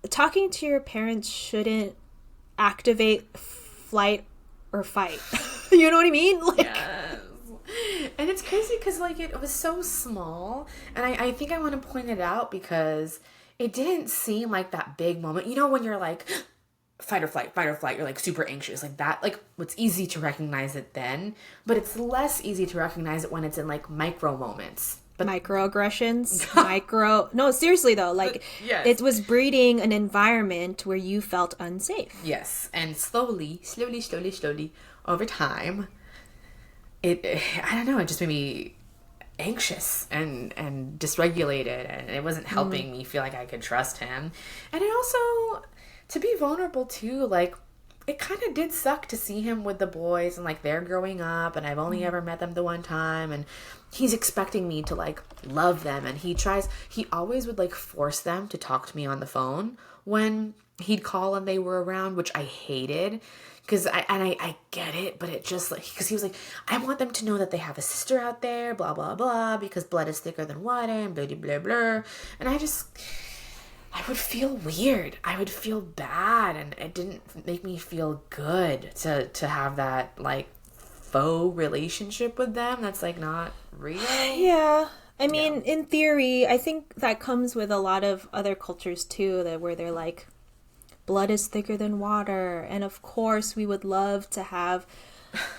talking to your parents shouldn't activate flight or fight. You know what I mean? And it's crazy because like it was so small, and I think I want to point it out because it didn't seem like that big moment. When you're like fight or flight, you're like super anxious like that. Like it's easy to recognize it then, but it's less easy to recognize it when it's in like micro moments. But microaggressions, no, seriously though, like it was breeding an environment where you felt unsafe. Yes, and slowly over time, I don't know, it just made me anxious and dysregulated, and it wasn't helping me feel like I could trust him. And it also, to be vulnerable too, like it kind of did suck to see him with the boys and like they're growing up and I've only ever met them the one time, and he's expecting me to like love them, and he always would like force them to talk to me on the phone when he'd call and they were around, which I hated. Because I get it, but it just like, because he was like, I want them to know that they have a sister out there, blah, blah, blah, because blood is thicker than water, and blah, blah, blah, blah. And I would feel weird. I would feel bad, and it didn't make me feel good to have that like faux relationship with them that's like not real. Yeah. I mean, in theory, I think that comes with a lot of other cultures too, where they're like, blood is thicker than water. And of course, we would love to have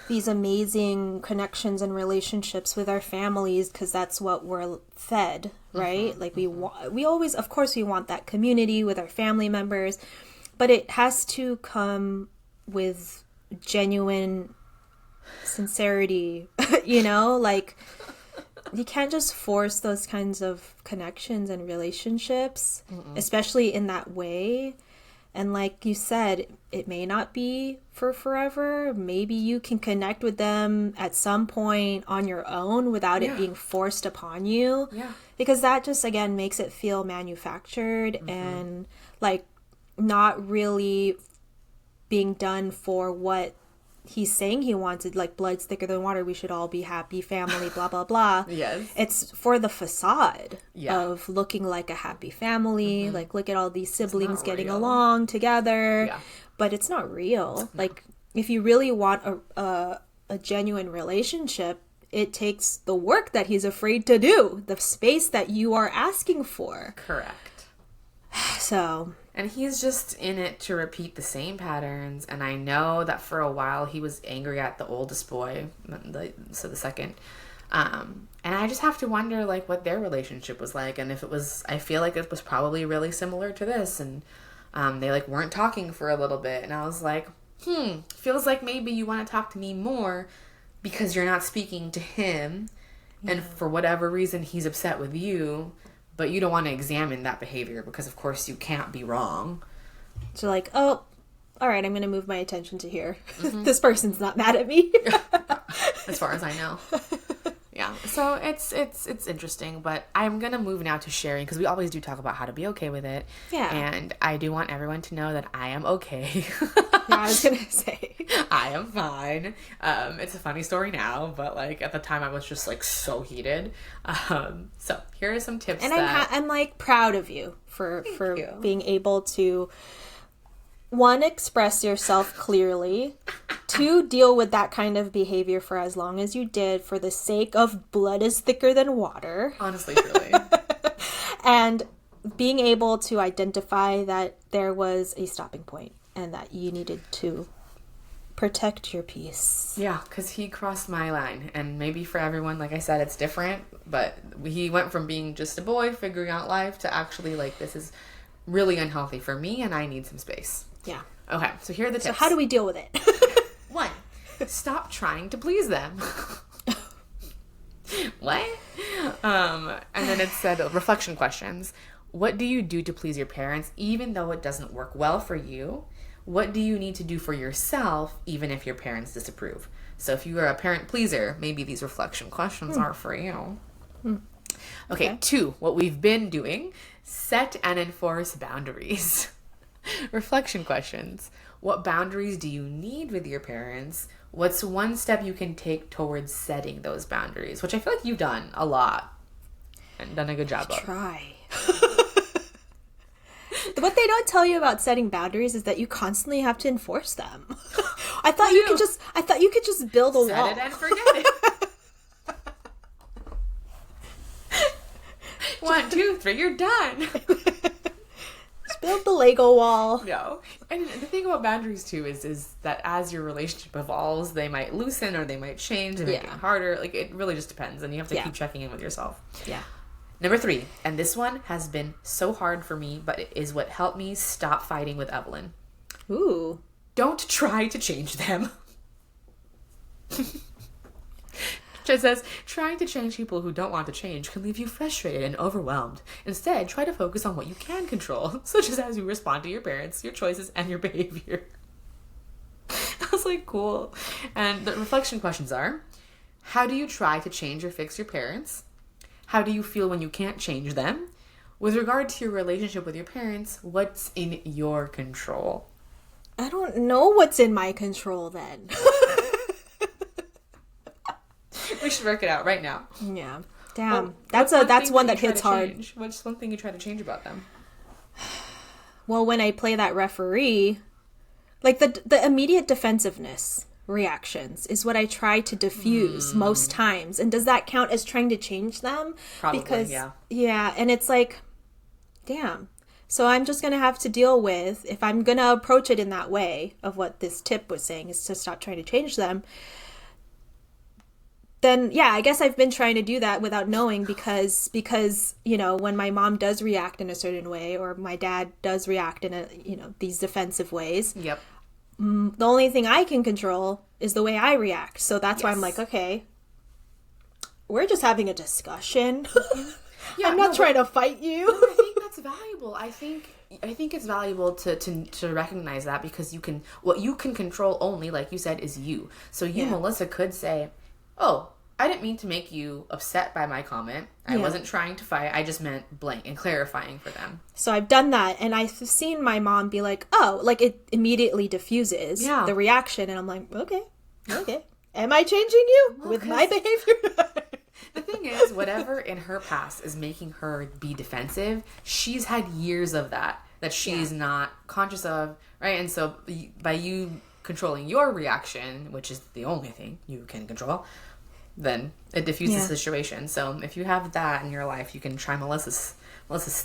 these amazing connections and relationships with our families because that's what we're fed, right? Like we always, of course, we want that community with our family members, but it has to come with genuine sincerity, like you can't just force those kinds of connections and relationships, especially in that way. And like you said, it may not be for forever. Maybe you can connect with them at some point on your own without it being forced upon you. Yeah. Because that just, again, makes it feel manufactured and like not really being done for what he's saying he wanted, like blood's thicker than water, we should all be happy family, blah blah blah. Yes, it's for the facade of looking like a happy family, like look at all these siblings getting along together, but it's not real. Like if you really want a genuine relationship, it takes the work that he's afraid to do, the space that you are asking for. Correct. So, and he's just in it to repeat the same patterns. And I know that for a while he was angry at the oldest boy, so the second. And I just have to wonder, like, what their relationship was like. And if it was, I feel like it was probably really similar to this. And they, like, weren't talking for a little bit. And I was like, feels like maybe you want to talk to me more because you're not speaking to him. Yeah. And for whatever reason, he's upset with you. But you don't want to examine that behavior because, of course, you can't be wrong. So, like, oh, all right, I'm going to move my attention to here. This person's not mad at me. As far as I know. Yeah. So it's interesting, but I'm going to move now to sharing because we always do talk about how to be okay with it. Yeah. And I do want everyone to know that I am okay. Yeah, I was going to say. I am fine. It's a funny story now, but like at the time I was just like so heated. So here are some tips. And I'm like proud of you for being able to, one, express yourself clearly, two, deal with that kind of behavior for as long as you did for the sake of blood is thicker than water. Honestly, truly. And being able to identify that there was a stopping point and that you needed to protect your peace. Yeah, because he crossed my line. And maybe for everyone, like I said, it's different. But he went from being just a boy figuring out life to actually like, this is really unhealthy for me and I need some space. Yeah. Okay, so here are the tips. So how do we deal with it? 1, stop trying to please them. What? And then it said reflection questions. What do you do to please your parents even though it doesn't work well for you? What do you need to do for yourself even if your parents disapprove? So if you are a parent pleaser, maybe these reflection questions are for you. Okay, 2, what we've been doing, set and enforce boundaries. Reflection questions. What boundaries do you need with your parents? What's one step you can take towards setting those boundaries? Which I feel like you've done a lot and done a good job of. Try. What they don't tell you about setting boundaries is that you constantly have to enforce them. I thought you could just build a wall. Set it and forget it. 1, 2, 3, you're done. Just build the Lego wall. No. And the thing about boundaries too is that as your relationship evolves, they might loosen or they might change and make it harder. Like it really just depends, and you have to keep checking in with yourself. Yeah. Number 3, and this one has been so hard for me, but it is what helped me stop fighting with Evelyn. Ooh. Don't try to change them. It says, trying to change people who don't want to change can leave you frustrated and overwhelmed. Instead, try to focus on what you can control, such as you respond to your parents, your choices, and your behavior. I was like, cool. And the reflection questions are, how do you try to change or fix your parents? How do you feel when you can't change them? With regard to your relationship with your parents, what's in your control? I don't know what's in my control then. We should work it out right now. Yeah. Damn. Well, that's one that hits hard. Change? What's one thing you try to change about them? Well, when I play that referee, like the immediate defensiveness reactions is what I try to diffuse most times. And does that count as trying to change them? Probably, because, yeah. Yeah, and it's like, damn. So I'm just going to have to deal with, if I'm going to approach it in that way of what this tip was saying, is to stop trying to change them, then yeah, I guess I've been trying to do that without knowing because, you know, when my mom does react in a certain way or my dad does react in these defensive ways. Yep. The only thing I can control is the way I react. So that's why I'm like, okay, we're just having a discussion. Yeah, I'm not trying to fight you. No, I think that's valuable. I think it's valuable to recognize that because what you can control only, like you said, is you. So you, Melissa, could say, oh, I didn't mean to make you upset by my comment. I wasn't trying to fight. I just meant blank and clarifying for them. So I've done that. And I've seen my mom be like, oh, like it immediately diffuses the reaction. And I'm like, okay. Am I changing you with my behavior? The thing is, whatever in her past is making her be defensive, she's had years of that she's not conscious of, right? And so by you controlling your reaction, which is the only thing you can control, then it diffuses the situation. So if you have that in your life, you can try Melissa's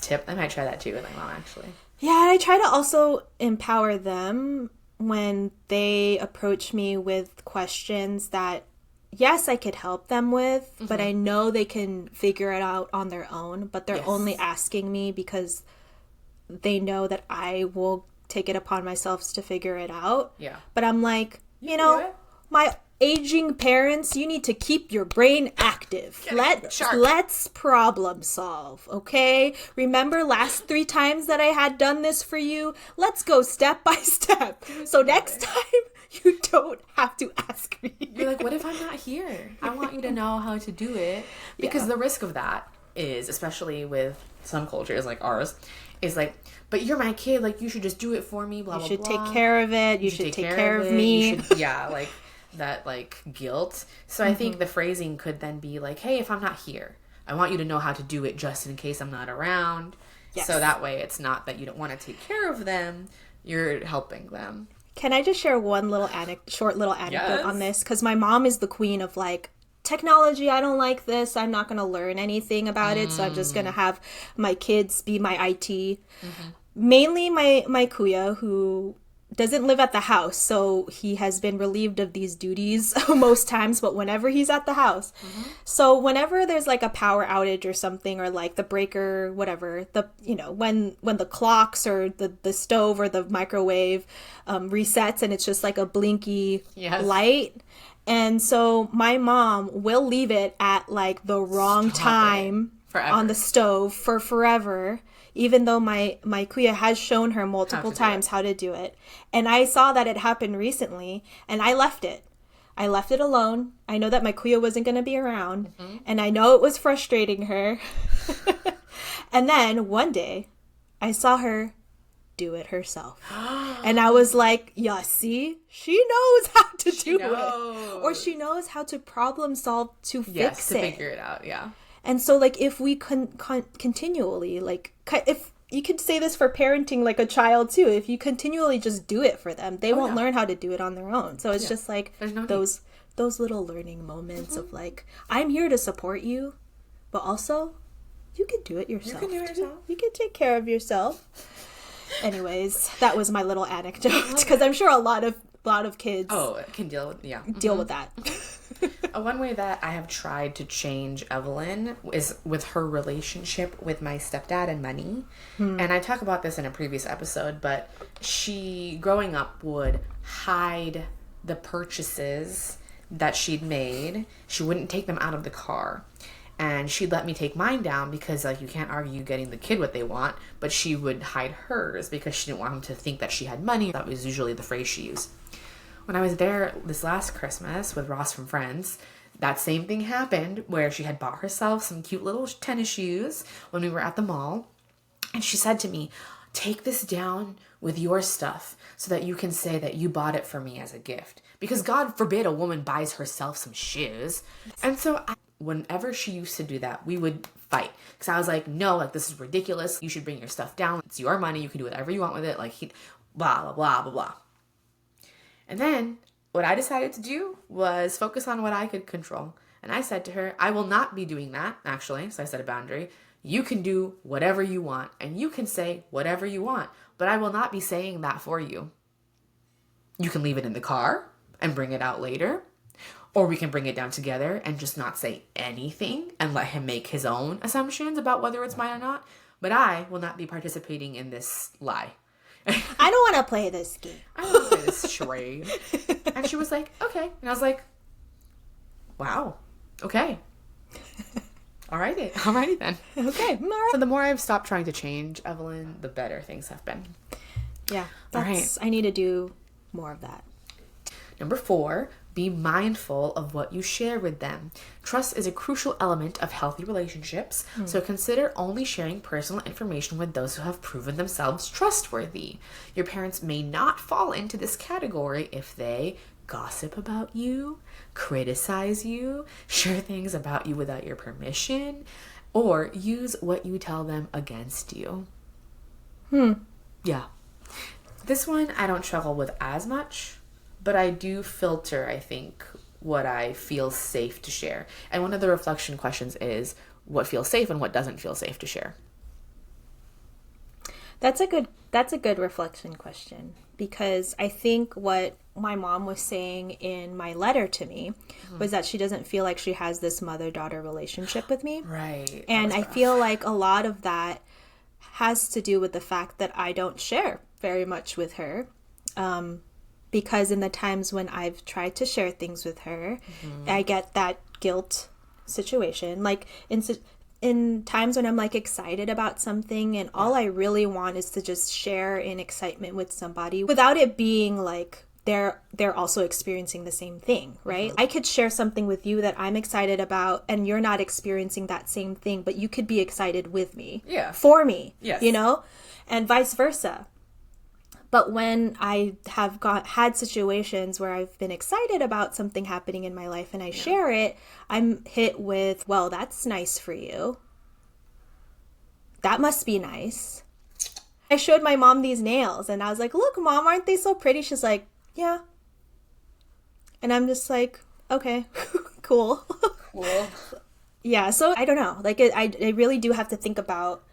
tip. I might try that too with my mom, actually. Yeah, and I try to also empower them when they approach me with questions that, yes, I could help them with, but I know they can figure it out on their own, but they're only asking me because they know that I will take it upon myself to figure it out. Yeah. But I'm like, you know, my aging parents, you need to keep your brain active. Let's problem solve, okay? Remember last 3 times that I had done this for you? Let's go step by step. So next time, you don't have to ask me. You're like, what if I'm not here? I want you to know how to do it. Because the risk of that is, especially with some cultures like ours, is like, but you're my kid, like you should just do it for me, blah, blah, blah. You should take care of it. You should take care of me. Like that, like guilt. So I think the phrasing could then be like, hey, if I'm not here, I want you to know how to do it just in case I'm not around. Yes. So that way it's not that you don't want to take care of them, you're helping them. Can I just share one little short little anecdote on this? Because my mom is the queen of like, technology, I don't like this. I'm not going to learn anything about it. So I'm just going to have my kids be my IT. Mainly my kuya, who doesn't live at the house, so he has been relieved of these duties most times, but whenever he's at the house. So whenever there's like a power outage or something, or like the breaker, whatever, when the clocks or the stove or the microwave resets, and it's just like a blinky light. And so my mom will leave it at like the wrong time on the stove for forever, even though my kuya has shown her multiple times how to do it. And I saw that it happened recently, and I left it. I left it alone. I know that my kuya wasn't going to be around, and I know it was frustrating her. And then one day, I saw her do it herself. And I was like, yeah, see? She knows how to do it. Or she knows how to problem solve to fix it. to figure it out, yeah. And so, like, if we continually, like, if you could say this for parenting, like, a child, too. If you continually just do it for them, they won't learn how to do it on their own. So it's just, like, those little learning moments of, like, I'm here to support you, but also, you can do it yourself. You can do it yourself. You can take care of yourself. Anyways, that was my little anecdote, because I'm sure a lot of kids can deal with that. One way that I have tried to change Evelyn is with her relationship with my stepdad and money. And I talk about this in a previous episode, but she, growing up, would hide the purchases that she'd made. She wouldn't take them out of the car. And she'd let me take mine down because, like, you can't argue getting the kid what they want, but she would hide hers because she didn't want him to think that she had money. That was usually the phrase she used. When I was there this last Christmas with Ross from Friends, that same thing happened where she had bought herself some cute little tennis shoes when we were at the mall. And she said to me, take this down with your stuff so that you can say that you bought it for me as a gift. Because God forbid a woman buys herself some shoes. And so whenever she used to do that, we would fight. Because I was like, no, like, this is ridiculous. You should bring your stuff down. It's your money. You can do whatever you want with it. Like, blah, blah, blah, blah, blah. And then what I decided to do was focus on what I could control. And I said to her, I will not be doing that, actually. So I set a boundary. You can do whatever you want, and you can say whatever you want, but I will not be saying that for you. You can leave it in the car and bring it out later, or we can bring it down together and just not say anything and let him make his own assumptions about whether it's mine or not. But I will not be participating in this lie. I don't want to play this game. I don't want to play this charade. And she was like, okay. And I was like, wow, okay. Alrighty then. Okay. All right. So the more I've stopped trying to change Evelyn, the better things have been. Yeah. All right. I need to do more of that. Number 4, be mindful of what you share with them. Trust is a crucial element of healthy relationships, so consider only sharing personal information with those who have proven themselves trustworthy. Your parents may not fall into this category if they gossip about you, criticize you, share things about you without your permission, or use what you tell them against you. Yeah. This one I don't struggle with as much, but I do filter, I think, what I feel safe to share. And one of the reflection questions is what feels safe and what doesn't feel safe to share. That's a good reflection question, because I think what my mom was saying in my letter to me was that she doesn't feel like she has this mother-daughter relationship with me. Right. And I feel like a lot of that has to do with the fact that I don't share very much with her. Because in the times when I've tried to share things with her, I get that guilt situation. Like in times when I'm like excited about something and all I really want is to just share in excitement with somebody without it being like they're also experiencing the same thing, right? I could share something with you that I'm excited about and you're not experiencing that same thing, but you could be excited with me. Yeah. For me. Yes. You know? And vice versa. But when I have had situations where I've been excited about something happening in my life and I share it, I'm hit with, well, that's nice for you. That must be nice. I showed my mom these nails and I was like, look, Mom, aren't they so pretty? She's like, yeah. And I'm just like, okay, cool. Cool. Cool. Yeah, so I don't know. Like, I really do have to think about...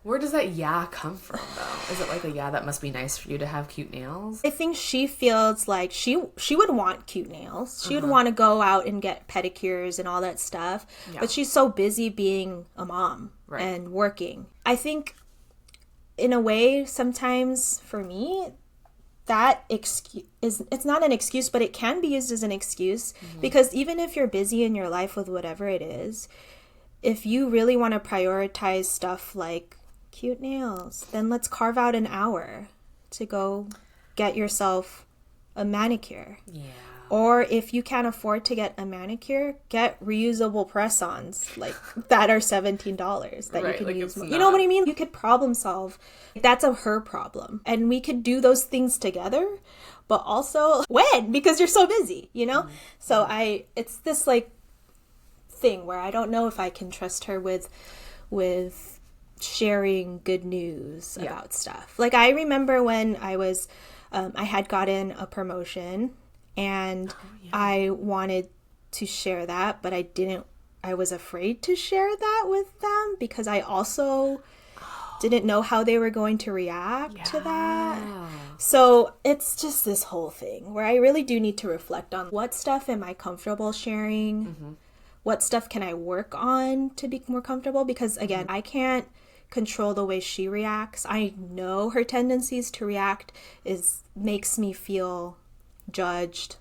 Where does that yeah come from, though? Is it like a yeah, that must be nice for you to have cute nails? I think she feels like she would want cute nails. She would want to go out and get pedicures and all that stuff. Yeah. But she's so busy being a mom and working. I think, in a way, sometimes for me, that excuse it's not an excuse, but it can be used as an excuse. Because even if you're busy in your life with whatever it is, if you really want to prioritize stuff like cute nails, then let's carve out an hour to go get yourself a manicure. Yeah. Or if you can't afford to get a manicure, get reusable press-ons like that are $17 that you can like use. You know what I mean? You could problem solve. That's her problem. And we could do those things together, but also when? Because you're so busy, you know? So it's this like thing where I don't know if I can trust her with sharing good news about stuff. Like, I remember when I was I had gotten a promotion and I wanted to share that, but I was afraid to share that with them because I also didn't know how they were going to react to that. So it's just this whole thing where I really do need to reflect on what stuff am I comfortable sharing, what stuff can I work on to be more comfortable, because again, I can't control the way she reacts. I know her tendencies to react makes me feel judged,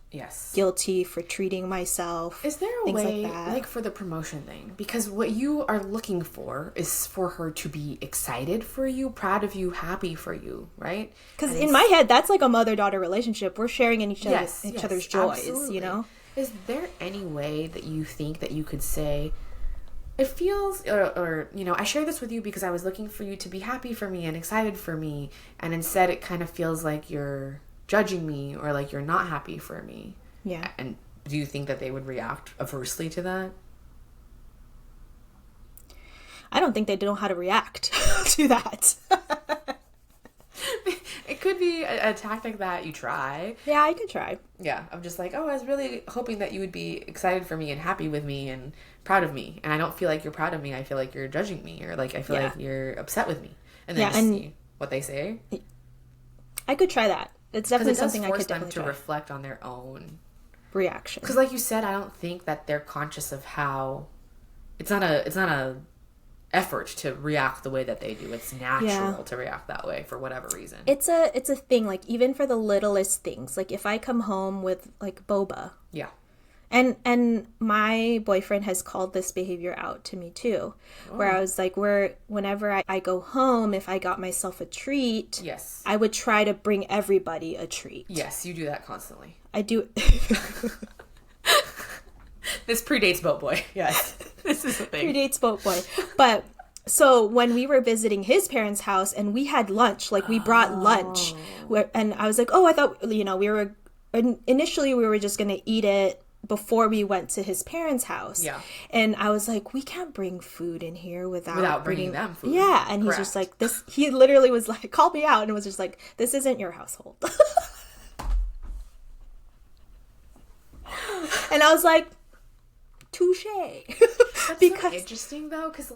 guilty for treating myself. Is there a way, like that. like for the promotion thing? Because what you are looking for is for her to be excited for you, proud of you, happy for you, right? Because in my head, that's like a mother-daughter relationship. We're sharing in each other's joys, absolutely. you know? Is there any way that you think that you could say, it feels, or you know, I share this with you because I was looking for you to be happy for me and excited for me, and instead it kind of feels like you're judging me or like you're not happy for me. Yeah. And do you think that they would react aversely to that? I don't think they know how to react to that. It could be a tactic that you try. Yeah, I could try. Yeah, I'm just like, oh, I was really hoping that you would be excited for me and happy with me and proud of me. And I don't feel like you're proud of me. I feel like you're judging me, or like I feel like you're upset with me. And then just see what they say. I could try that. It's definitely something I could definitely definitely them to reflect on their own reaction. Because, like you said, I don't think that they're conscious of how it's not a effort to react the way that they do. It's natural to react that way for whatever reason. It's a thing, like even for the littlest things. Like if I come home with like boba. Yeah. And my boyfriend has called this behavior out to me too. Oh. Where I was like, whenever I go home, if I got myself a treat, I would try to bring everybody a treat. Yes, you do that constantly. I do. This predates Boat Boy. Yes. This is the thing. Predates Boat Boy. But so when we were visiting his parents' house and we had lunch, like we brought lunch, and I was like, oh, I thought, initially we were just going to eat it before we went to his parents' house. Yeah. And I was like, we can't bring food in here without bringing them food. Yeah. And he's just like, he literally was like, called me out and was just like, this isn't your household. And I was like, touche. That's because so interesting though, because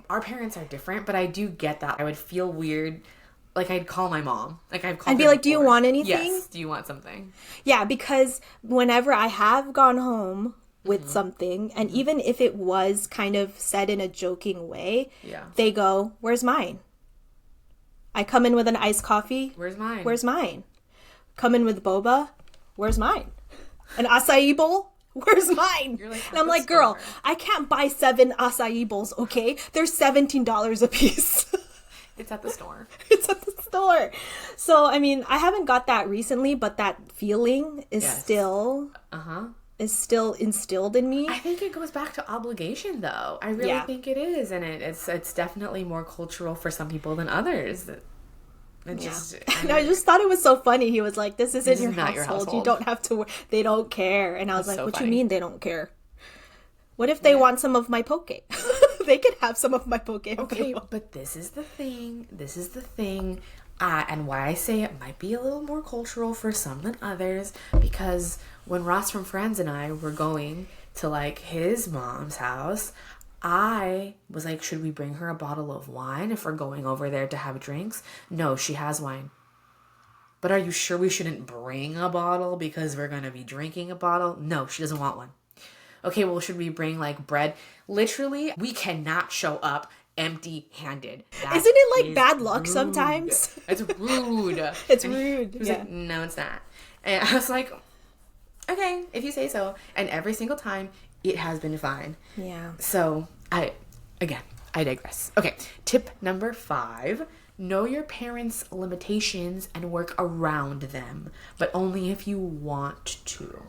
our parents are different, but I do get that. I would feel weird. Like, I'd call my mom. Like, I'd be like, do you want anything? Yes. Do you want something? Yeah, because whenever I have gone home with something, and even if it was kind of said in a joking way, they go, where's mine? I come in with an iced coffee. Where's mine? Where's mine? Come in with boba. Where's mine? An acai bowl. Where's mine? Like, and I'm like, girl, I can't buy 7 acai bowls, okay? They're $17 a piece. It's at the store. It's at the store. So, I mean, I haven't got that recently, but that feeling is still instilled in me. I think it goes back to obligation, though. I really think it is. And it's definitely more cultural for some people than others. And I just thought it was so funny. He was like, this isn't your household. You don't have to, they don't care. And I was like, what you mean they don't care? What if they want some of my poke? They could have some of my poke. Okay, but this is the thing. And why I say it might be a little more cultural for some than others, because when Ross from Friends and I were going to like his mom's house, I was like, should we bring her a bottle of wine if we're going over there to have drinks? No, she has wine. But are you sure we shouldn't bring a bottle because we're going to be drinking a bottle? No, she doesn't want one. Okay, well, should we bring like bread? Literally, we cannot show up empty-handed. Isn't it like bad luck rude. Sometimes? It's rude. It's rude. He was like, no, it's not. And I was like, okay, if you say so. And every single time, it has been fine. Yeah. So, I digress. Okay, tip number 5. Know your parents' limitations and work around them, but only if you want to.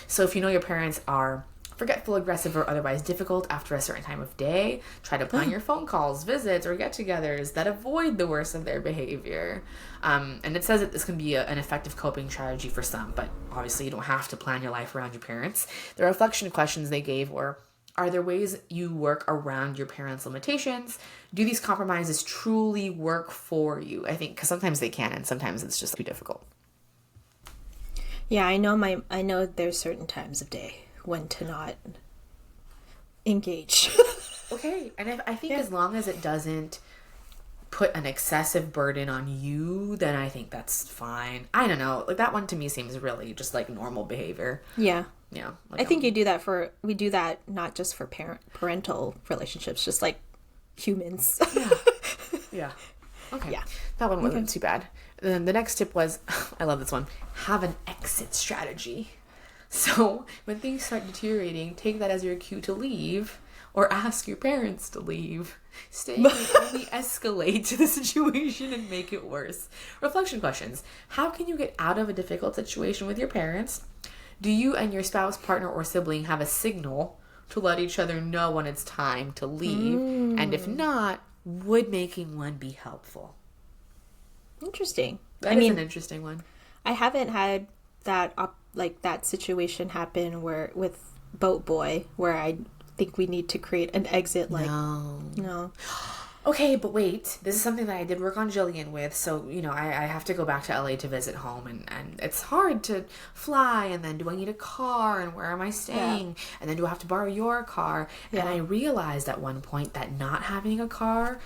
So if you know your parents are forgetful, aggressive, or otherwise difficult after a certain time of day, try to plan your phone calls, visits, or get-togethers that avoid the worst of their behavior. And it says that this can be an effective coping strategy for some, but obviously you don't have to plan your life around your parents. The reflection questions they gave were, are there ways you work around your parents' limitations? Do these compromises truly work for you? I think because sometimes they can, and sometimes it's just too difficult. Yeah, I know there's certain times of day when to not engage. Okay, and I think as long as it doesn't put an excessive burden on you, then I think that's fine. I don't know, like that one to me seems really just like normal behavior. Yeah. Yeah. Like I think we do that not just for parental relationships, just like humans. Yeah. Yeah. Okay. Yeah. That one wasn't too bad. Then the next tip was, I love this one, have an exit strategy. So when things start deteriorating, take that as your cue to leave or ask your parents to leave. Staying may only escalate the situation and make it worse. Reflection questions. How can you get out of a difficult situation with your parents? Do you and your spouse, partner, or sibling have a signal to let each other know when it's time to leave? And if not, would making one be helpful? Interesting. That is an interesting one. I haven't had that situation happen where with Boat Boy where I think we need to create an exit. No. Okay, but wait. This is something that I did work on Jillian with. So, I have to go back to LA to visit home. And it's hard to fly. And then do I need a car? And where am I staying? Yeah. And then do I have to borrow your car? Yeah. And I realized at one point that not having a car,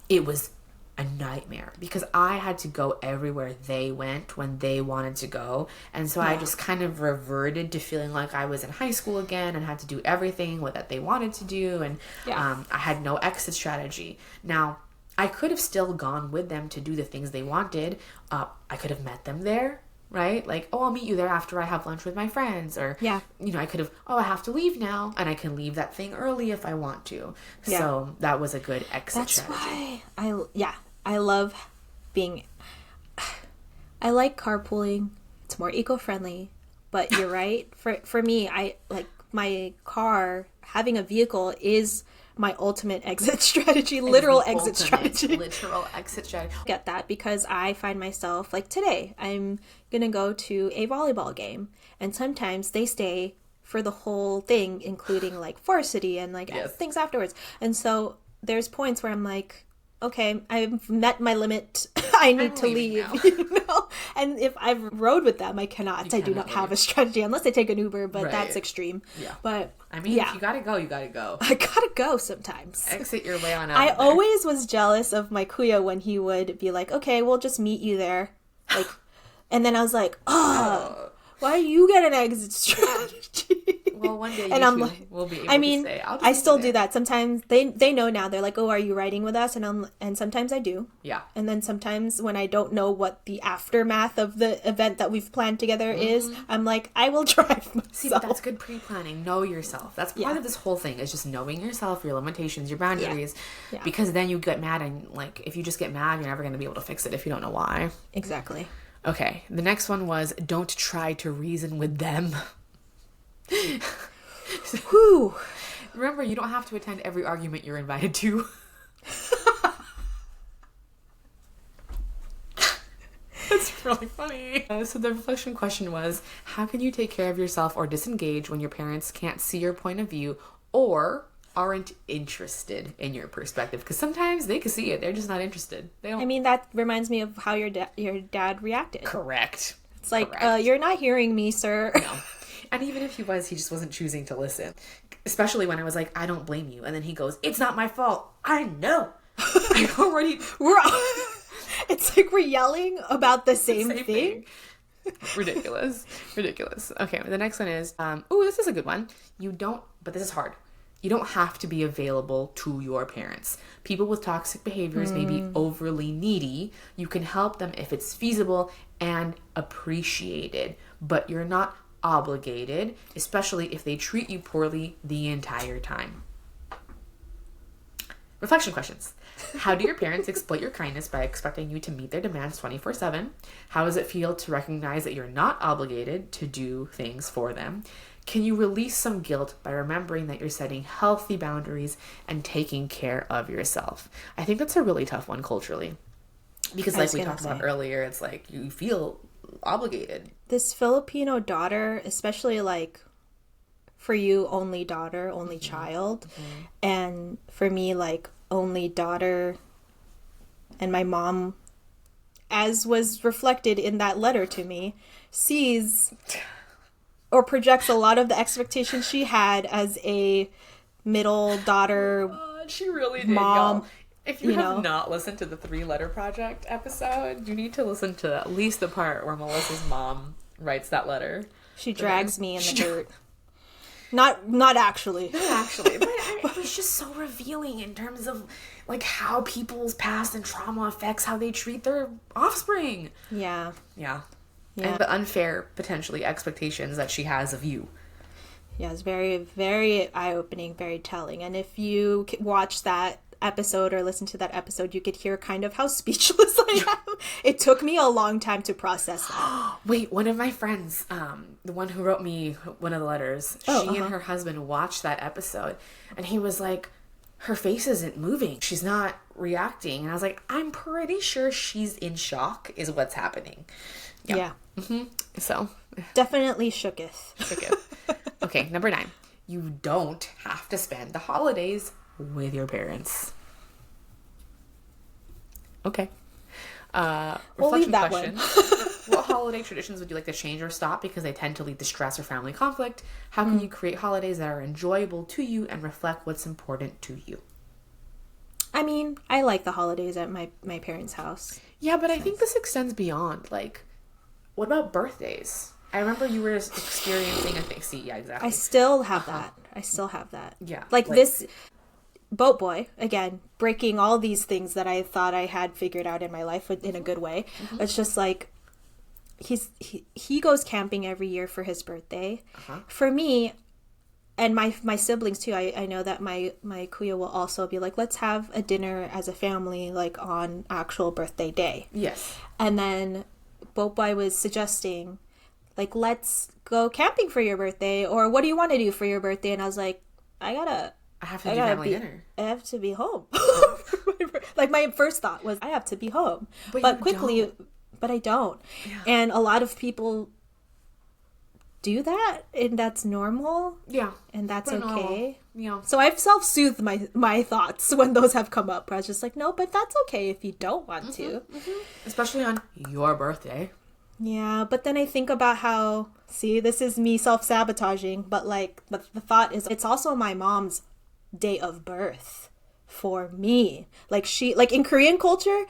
it was a nightmare because I had to go everywhere they went when they wanted to go. And so I just kind of reverted to feeling like I was in high school again and had to do everything that they wanted to do. And I had no exit strategy. Now, I could have still gone with them to do the things they wanted. I could have met them there, right? Like, I'll meet you there after I have lunch with my friends. Or, I could have, I have to leave now. And I can leave that thing early if I want to. Yeah. So that was a good exit strategy. I love I like carpooling. It's more eco-friendly, but you're right. For me, I like my car, having a vehicle is my ultimate exit strategy, literal exit strategy. Get that because I find myself like today, I'm going to go to a volleyball game and sometimes they stay for the whole thing, including like varsity and like things afterwards. And so there's points where I'm like, okay, I've met my limit. I need to leave. And if I've rode with them, I cannot. I do not have a strategy unless I take an Uber, but that's extreme. Yeah. But if you gotta go, you gotta go. I gotta go sometimes. Exit your way on out. I always was jealous of my kuya when he would be like, "Okay, we'll just meet you there," like, and then I was like, why do you get an exit strategy? Well, one day and I'm like, we'll be able to say, I still do that. Sometimes they know now. They're like, oh, are you riding with us? And sometimes I do. Yeah. And then sometimes when I don't know what the aftermath of the event that we've planned together is, I'm like, I will drive myself. See, but that's good pre-planning. Know yourself. That's part of this whole thing is just knowing yourself, your limitations, your boundaries. Yeah. Because then you get mad and like, if you just get mad, you're never going to be able to fix it if you don't know why. Exactly. Okay, the next one was don't try to reason with them. Whew. Remember, you don't have to attend every argument you're invited to. That's really funny. So the reflection question was, how can you take care of yourself or disengage when your parents can't see your point of view or aren't interested in your perspective? Because sometimes they can see it, they're just not interested. They don't. I mean, that reminds me of how your dad reacted. Correct. It's like, you're not hearing me, sir. No. And even if he was, he just wasn't choosing to listen. Especially when I was like, I don't blame you. And then he goes, it's not my fault. I know. I already... It's like we're yelling about the same thing. Ridiculous. Okay, the next one is, this is a good one. But this is hard. You don't have to be available to your parents. People with toxic behaviors may be overly needy. You can help them if it's feasible and appreciated, but you're not obligated, especially if they treat you poorly the entire time. Reflection questions. How do your parents exploit your kindness by expecting you to meet their demands 24/7? How does it feel to recognize that you're not obligated to do things for them? Can you release some guilt by remembering that you're setting healthy boundaries and taking care of yourself? I think that's a really tough one culturally. Because like we talked about earlier, it's like you feel obligated. This Filipino daughter, especially like for you, only daughter, only child. And for me, like only daughter. And my mom, as was reflected in that letter to me, sees or projects a lot of the expectations she had as a middle daughter. She really did, mom. Y'all. If you have not listened to the 3-letter project episode, you need to listen to at least the part where Melissa's mom writes that letter. She drags me in the dirt. Not actually. Not actually. But it was just so revealing in terms of like how people's past and trauma affects how they treat their offspring. Yeah. And the unfair, potentially, expectations that she has of you. Yeah, it's very, very eye-opening, very telling. And if you watch that episode or listen to that episode, you could hear kind of how speechless I am. It took me a long time to process that. Wait, one of my friends, the one who wrote me one of the letters, she and her husband watched that episode, and he was like, her face isn't moving. She's not reacting. And I was like, I'm pretty sure she's in shock is what's happening. Yeah. So. Definitely shooketh. Okay, number 9. You don't have to spend the holidays with your parents. Okay. We'll leave that question. What holiday traditions would you like to change or stop because they tend to lead to stress or family conflict? How can you create holidays that are enjoyable to you and reflect what's important to you? I mean, I like the holidays at my parents' house. Yeah, but I think this extends beyond. Like, what about birthdays? I remember you were experiencing a thing. See, yeah, exactly. I still have that. Yeah. Like this boat boy, again, breaking all these things that I thought I had figured out in my life in a good way. It's just like, he goes camping every year for his birthday. For me, and my siblings too, I know that my kuya will also be like, let's have a dinner as a family, like on actual birthday day. Yes. And then boat boy was suggesting, like, let's go camping for your birthday, or what do you want to do for your birthday? And I was like, I have to do family dinner. I have to be home. Like, my first thought was, I have to be home. But quickly, but I don't. Yeah. And a lot of people do that, and that's normal. Yeah. And that's okay. Normal. Yeah. So I've self-soothed my thoughts when those have come up. I was just like, no, but that's okay if you don't want to. Especially on your birthday. Yeah, but then I think about how, see, this is me self-sabotaging, but the thought is, it's also my mom's day of birth for me. Like, in Korean culture,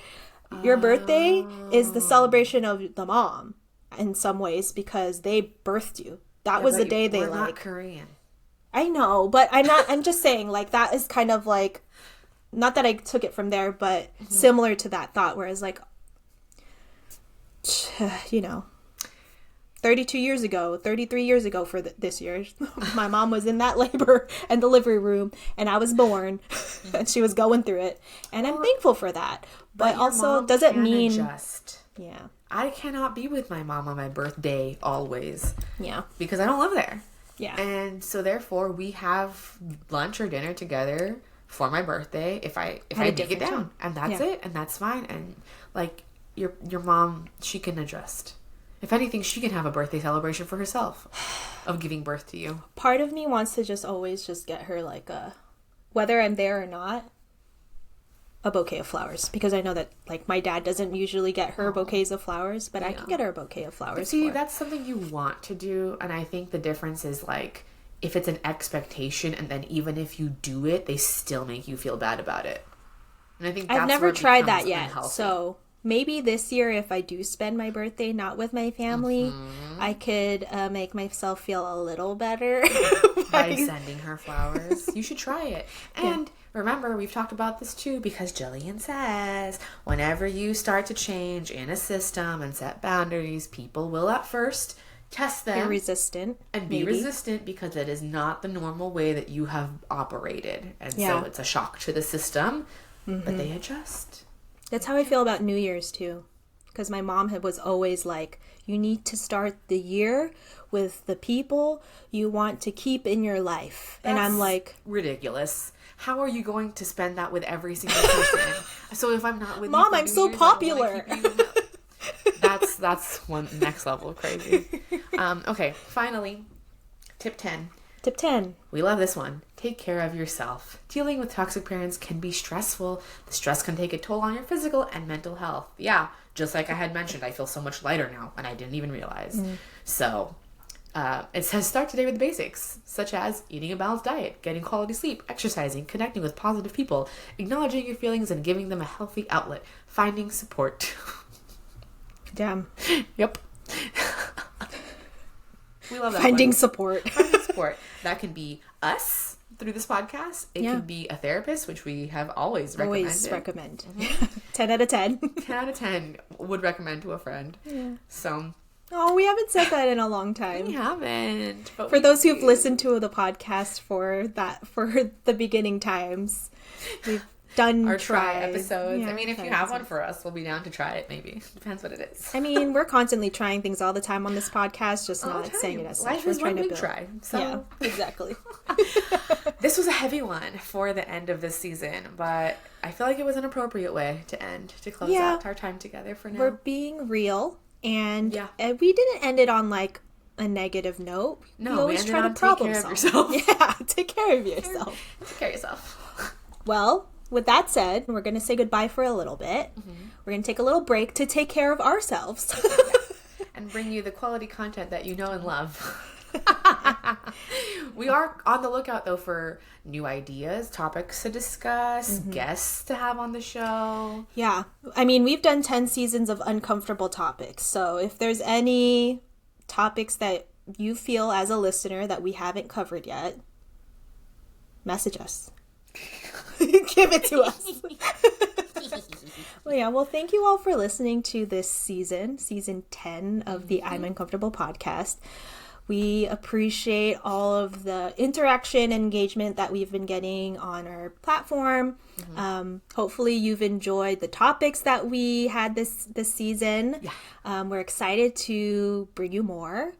your birthday is the celebration of the mom in some ways because they birthed you. That was the day they like. Not Korean. I know, but I'm just saying, like, that is kind of like, not that I took it from there, but similar to that thought, whereas like, 32 years ago, 33 years ago for this year, my mom was in that labor and delivery room, and I was born, and she was going through it, and I'm thankful for that. But also, doesn't mean yeah, I cannot be with my mom on my birthday always. Yeah, because I don't live there. Yeah, and so therefore we have lunch or dinner together for my birthday if I make it down, and that's it, and that's fine, and like. Your mom, she can adjust. If anything, she can have a birthday celebration for herself of giving birth to you. Part of me wants to just always just get her like whether I'm there or not, a bouquet of flowers, because I know that like my dad doesn't usually get her bouquets of flowers, but I can get her a bouquet of flowers. But see, that's something you want to do, and I think the difference is like if it's an expectation, and then even if you do it, they still make you feel bad about it. And I think that's I've never where it tried that becomes yet, unhealthy. so maybe this year, if I do spend my birthday not with my family, I could make myself feel a little better by sending her flowers. You should try it. And remember, we've talked about this too, because Jillian says whenever you start to change in a system and set boundaries, people will at first test them. Be resistant. And be resistant, because it is not the normal way that you have operated. And so it's a shock to the system, but they adjust. That's how I feel about New Year's too, because my mom was always like, you need to start the year with the people you want to keep in your life. And I'm like, ridiculous. How are you going to spend that with every single person? So if I'm not with Mom, you for I'm New so Year's, popular. That's one next level of crazy. Okay, finally, tip 10. Tip 10. We love this one. Take care of yourself. Dealing with toxic parents can be stressful. The stress can take a toll on your physical and mental health. Yeah, just like I had mentioned, I feel so much lighter now, and I didn't even realize. So, it says start today with the basics, such as eating a balanced diet, getting quality sleep, exercising, connecting with positive people, acknowledging your feelings and giving them a healthy outlet, finding support. Damn. Yep. We love that Finding one. support. Finding support. That can be us through this podcast. It can be a therapist, which we have always recommended. Always recommend. 10 out of 10. 10 out of 10 would recommend to a friend. Yeah. So. Oh, we haven't said that in a long time. We haven't. But for those who've listened to the podcast for the beginning times, we've done our try episodes. Yeah, I mean, if you have one for us, we'll be down to try it, maybe. Depends what it is. I mean, we're constantly trying things all the time on this podcast, just not saying it as such. Life is one big try. So. Yeah, exactly. This was a heavy one for the end of this season, but I feel like it was an appropriate way to close out our time together for now. We're being real, and we didn't end it on like a negative note. No, we always try to problem solve. Take care of yourself. Yeah, take care of yourself. Take care of yourself. Well, with that said, we're going to say goodbye for a little bit. We're going to take a little break to take care of ourselves. And bring you the quality content that you know and love. We are on the lookout, though, for new ideas, topics to discuss, guests to have on the show. Yeah. I mean, we've done 10 seasons of uncomfortable topics. So if there's any topics that you feel as a listener that we haven't covered yet, message us. Give it to us. Well, thank you all for listening to this season 10 of the I'm Uncomfortable podcast. We appreciate all of the interaction and engagement that we've been getting on our platform. Hopefully you've enjoyed the topics that we had this season. Yeah. We're excited to bring you more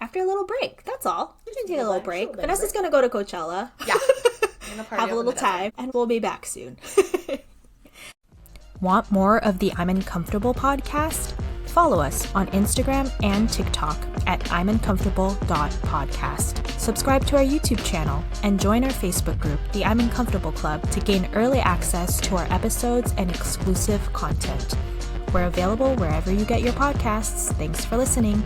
after a little break. That's all. We're going to take a little break. Vanessa's going to go to Coachella. Yeah. Have a little time, and we'll be back soon. Want more of the I'm Uncomfortable podcast? Follow us on Instagram and TikTok at imuncomfortable.podcast. Subscribe to our YouTube channel and join our Facebook group, the I'm Uncomfortable Club, to gain early access to our episodes and exclusive content. We're available wherever you get your podcasts. Thanks for listening.